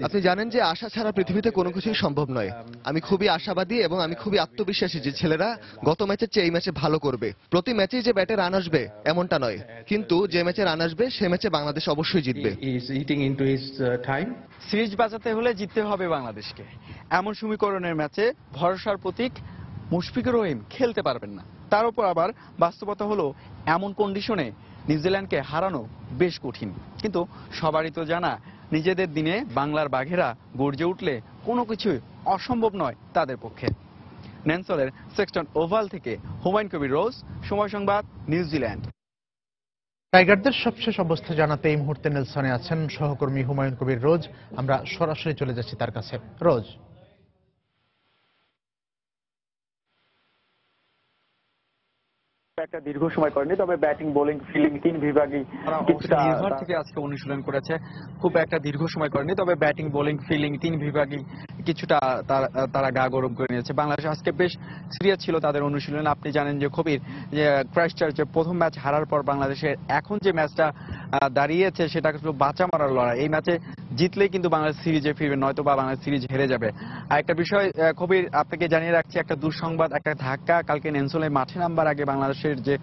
আপনি জানেন যে আশা ছাড়া পৃথিবীতে কোনো কিছুই সম্ভব নয়। আমি খুবই আশাবাদী এবং আমি খুবই আত্মবিশ্বাসী যে ছেলেরা গত ম্যাচের চেয়ে এই ম্যাচে ভালো করবে। প্রতি ম্যাচেই যে ব্যাটে রান আসবে এমনটা নয়, কিন্তু যে ম্যাচে রান আসবে সে ম্যাচে বাংলাদেশ অবশ্যই জিতবে। সিরিজ বাঁচাতে হলে জিততে হবে বাংলাদেশকে। এমন সমীকরণের ম্যাচে ভরসার প্রতীক মুশফিকুর রহিম খেলতে পারবেন না। তার উপর আবার বাস্তবতা হলো এমন কন্ডিশনে নিউজিল্যান্ডকে হারানো বেশ কঠিন। কিন্তু সবারই তো জানা, নিজেদের দিনে বাংলার বাঘেরা গর্জে উঠলে কোনো কিছুই অসম্ভব নয় তাদের পক্ষে। নেলসনের সেক্সটন ওভাল থেকে হুমায়ুন কবির রোজ, সময় সংবাদ, নিউজিল্যান্ড। টাইগারদের সবশেষ অবস্থা জানাতে এই মুহূর্তে নেলসনে আছেন সহকর্মী হুমায়ুন কবির রোজ। আমরা সরাসরি চলে যাচ্ছি তার কাছে। রোজ, একটা দীর্ঘ সময় করেনি, তবে ব্যাটিং, বোলিং, ফিল্ডিং তিন বিভাগই কিছুটা নির্ভর থেকে আজকে অনুশীলন করেছে। খুব একটা দীর্ঘ সময় করেনি, তবে ব্যাটিং, বোলিং, ফিল্ডিং তিন বিভাগই কিছুটা তারা গা গরম করে নিয়েছে। বাংলাদেশ আজকে বেশ সিরিয়াস ছিল তাদের অনুশীলন। আপনি জানেন যে কবির, যে ক্রাইস্টচার্চে প্রথম ম্যাচ হারার পর বাংলাদেশের এখন যে ম্যাচটা দাঁড়িয়েছে সেটা শুধু বাঁচা মারার লড়াই। এই ম্যাচে জিতলেই কিন্তু বাংলাদেশ সিরিজে ফিরবে, নয়তো বা বাংলাদেশ সিরিজ হেরে যাবে। আর একটা বিষয় কবির আপনাকে জানিয়ে রাখছি, একটা দুঃসংবাদ, একটা ধাক্কা। কালকে নেলসনে মাঠে নামবার আগে বাংলাদেশের যে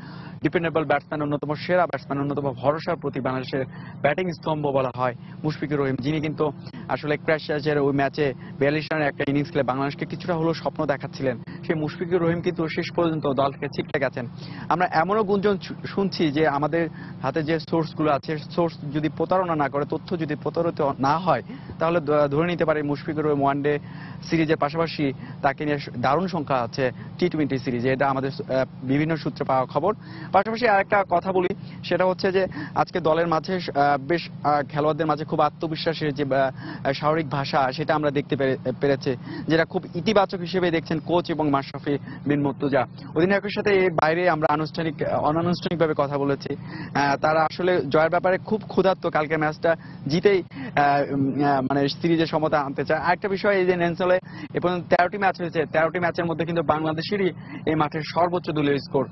ডিপেন্ডেবল ব্যাটসম্যান, অন্যতম সেরা ব্যাটসম্যান, অন্যতম ভরসার প্রতি বাংলাদেশের ব্যাটিং স্তম্ভ বলা হয় মুশফিকুর রহিম, যিনি কিন্তু আসলে ক্রাইস্টচার্চের ওই ম্যাচে ৪২ রানের একটা ইনিংস খেলে বাংলাদেশকে কিছুটা হলেও স্বপ্ন দেখাচ্ছিলেন। সেই মুশফিকুর রহিম কিন্তু শেষ পর্যন্ত দল থেকে ছিটকে গেছেন। আমরা এমনও গুঞ্জন শুনছি যে আমাদের হাতে যে সোর্সগুলো আছে, সোর্স যদি প্রতারণা না করে, তথ্য যদি প্রতারিত না হয়, তাহলে ধরে নিতে পারে মুশফিকুর রহিম ওয়ানডে সিরিজের পাশাপাশি তাকে নিয়ে দারুণ সংখ্যা আছে টি-20 সিরিজে। এটা আমাদের বিভিন্ন সূত্রে পাওয়া খবর। পাশাপাশি আরেকটা কথা বলি, সেটা হচ্ছে যে আজকে দলের মাঝে বেশ খেলোয়াড়দের মাঝে খুব আত্মবিশ্বাসের যে স্বাভাবিক ভাষা, সেটা আমরা দেখতে পেরেছি, যেটা খুব ইতিবাচক হিসেবে দেখছেন কোচ এবং মাশরাফি বিন মুর্তজা। অধিনায়কের সাথে এর বাইরে আমরা অনানুষ্ঠানিকভাবে কথা বলেছি। তারা আসলে জয়ের ব্যাপারে খুব ক্ষুধার্ত। কালকে ম্যাচটা জিতেই মানে সিরিজের সমতা আনতে চায়। আরেকটা বিষয়, এই যে নেলসনে এ পর্যন্ত 13টি ম্যাচ হয়েছে, 13টি ম্যাচের মধ্যে কিন্তু বাংলাদেশেরই এই মাঠের সর্বোচ্চ দলীয় স্কোর।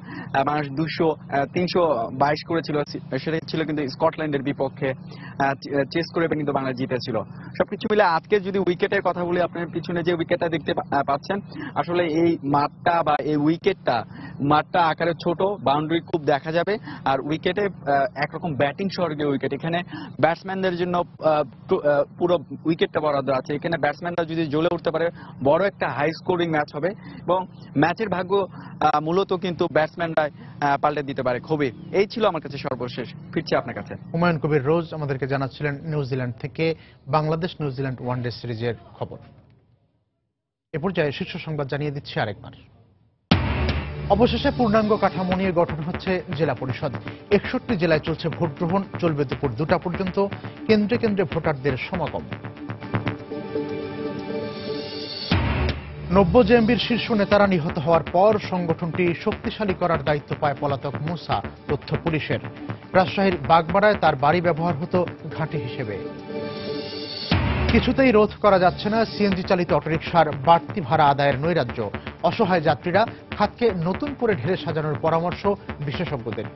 বাংলাদেশ 322 করেছিল, সেটা ছিল কিন্তু স্কটল্যান্ডের বিপক্ষে। চেস করে কিন্তু বাংলাদেশ জিতেছিল। সবকিছু মিলে আজকে যদি উইকেটের কথা বলি, আপনার পিছনে যে উইকেটটা দেখতে পাচ্ছেন, আসলে এই মাঠটা বা এই মাঠটা আকারে ছোট, বাউন্ডারি খুব দেখা যাবে, আর উইকেটে একরকম ব্যাটিং স্বর্গীয় উইকেট। এখানে ব্যাটসম্যানদের জন্য পুরো উইকেটটা বরাদ্দ আছে। এখানে ব্যাটসম্যানরা যদি জ্বলে উঠতে পারে, বড় একটা হাই স্কোরিং ম্যাচ হবে এবং ম্যাচের ভাগ্য মূলত কিন্তু ব্যাটসম্যানরাই পাল্টে দিতে পারে। খুবই এই ছিল আমার কাছে সর্বশেষ। ফিরছি আপনার কাছে। হুমায়ুন কবির রোজ আমাদেরকে জানাচ্ছিলেন নিউজিল্যান্ড থেকে বাংলাদেশ নিউজিল্যান্ড ওয়ানডে সিরিজের খবর। এ পর্যায়ে শীর্ষ সংবাদ জানিয়ে দিচ্ছি আরেকবার। অবশেষে পূর্ণাঙ্গ কাঠামো নিয়ে গঠন হচ্ছে জেলা পরিষদ। 61 জেলায় চলছে ভোট গ্রহণ, চলবে দুপুর 2টা পর্যন্ত। কেন্দ্রে কেন্দ্রে ভোটারদের সমাগম। 90 জেএমবির শীর্ষ নেতারা নিহত হওয়ার পর সংগঠনটি শক্তিশালী করার দায়িত্ব পায় পলাতক মুসা, তথ্য পুলিশের। রাজশাহীর বাগমারায় তার বাড়ি ব্যবহার হতো ঘাঁটি হিসেবে। কিছুতেই রোধ করা যাচ্ছে না সিএনজি চালিত অটোরিকশার বাড়তি ভাড়া আদায়ের নৈরাজ্য। অসহায় যাত্রীরা খাতকে নতুন করে ঢেলে সাজানোর পরামর্শ বিশেষজ্ঞদের।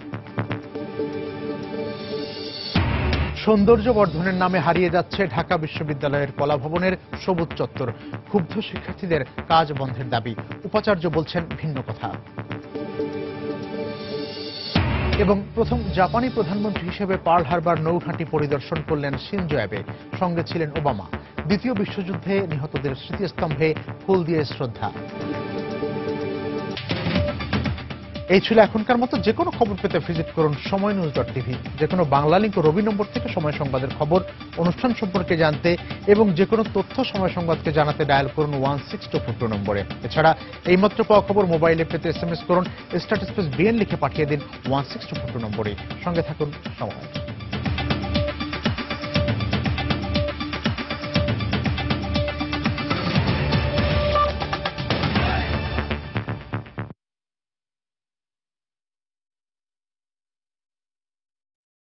সৌন্দর্য বর্ধনের নামে হারিয়ে যাচ্ছে ঢাকা বিশ্ববিদ্যালয়ের কলাভবনের সবুজ চত্বর। ক্ষুব্ধ শিক্ষার্থীদের কাজ বন্ধের দাবি। উপাচার্য বলছেন ভিন্ন কথা। এবং প্রথম জাপানি প্রধানমন্ত্রী হিসেবে পার্ল হারবার নৌঘাঁটি পরিদর্শন করলেন শিনজো অ্যাবে। সঙ্গে ছিলেন ওবামা। দ্বিতীয় বিশ্বযুদ্ধে নিহতদের স্মৃতিস্তম্ভে ফুল দিয়ে শ্রদ্ধা। এই ছিল এখনকার মতো। যে কোনো খবর পেতে ভিজিট করুন সময়নিউজ.tv। যে কোনো বাংলা লিঙ্ক ও রবি নম্বর থেকে সময় সংবাদের খবর, অনুষ্ঠান সম্পর্কে জানতে এবং যে কোনো তথ্য সময় সংবাদকে জানাতে ডায়াল করুন 1622 নম্বরে। এছাড়া এইমাত্র পাওয়া খবর মোবাইলে পেতে SMS করুন *BN লিখে পাঠিয়ে দিন 1622 নম্বরে। সঙ্গে থাকুন সময়।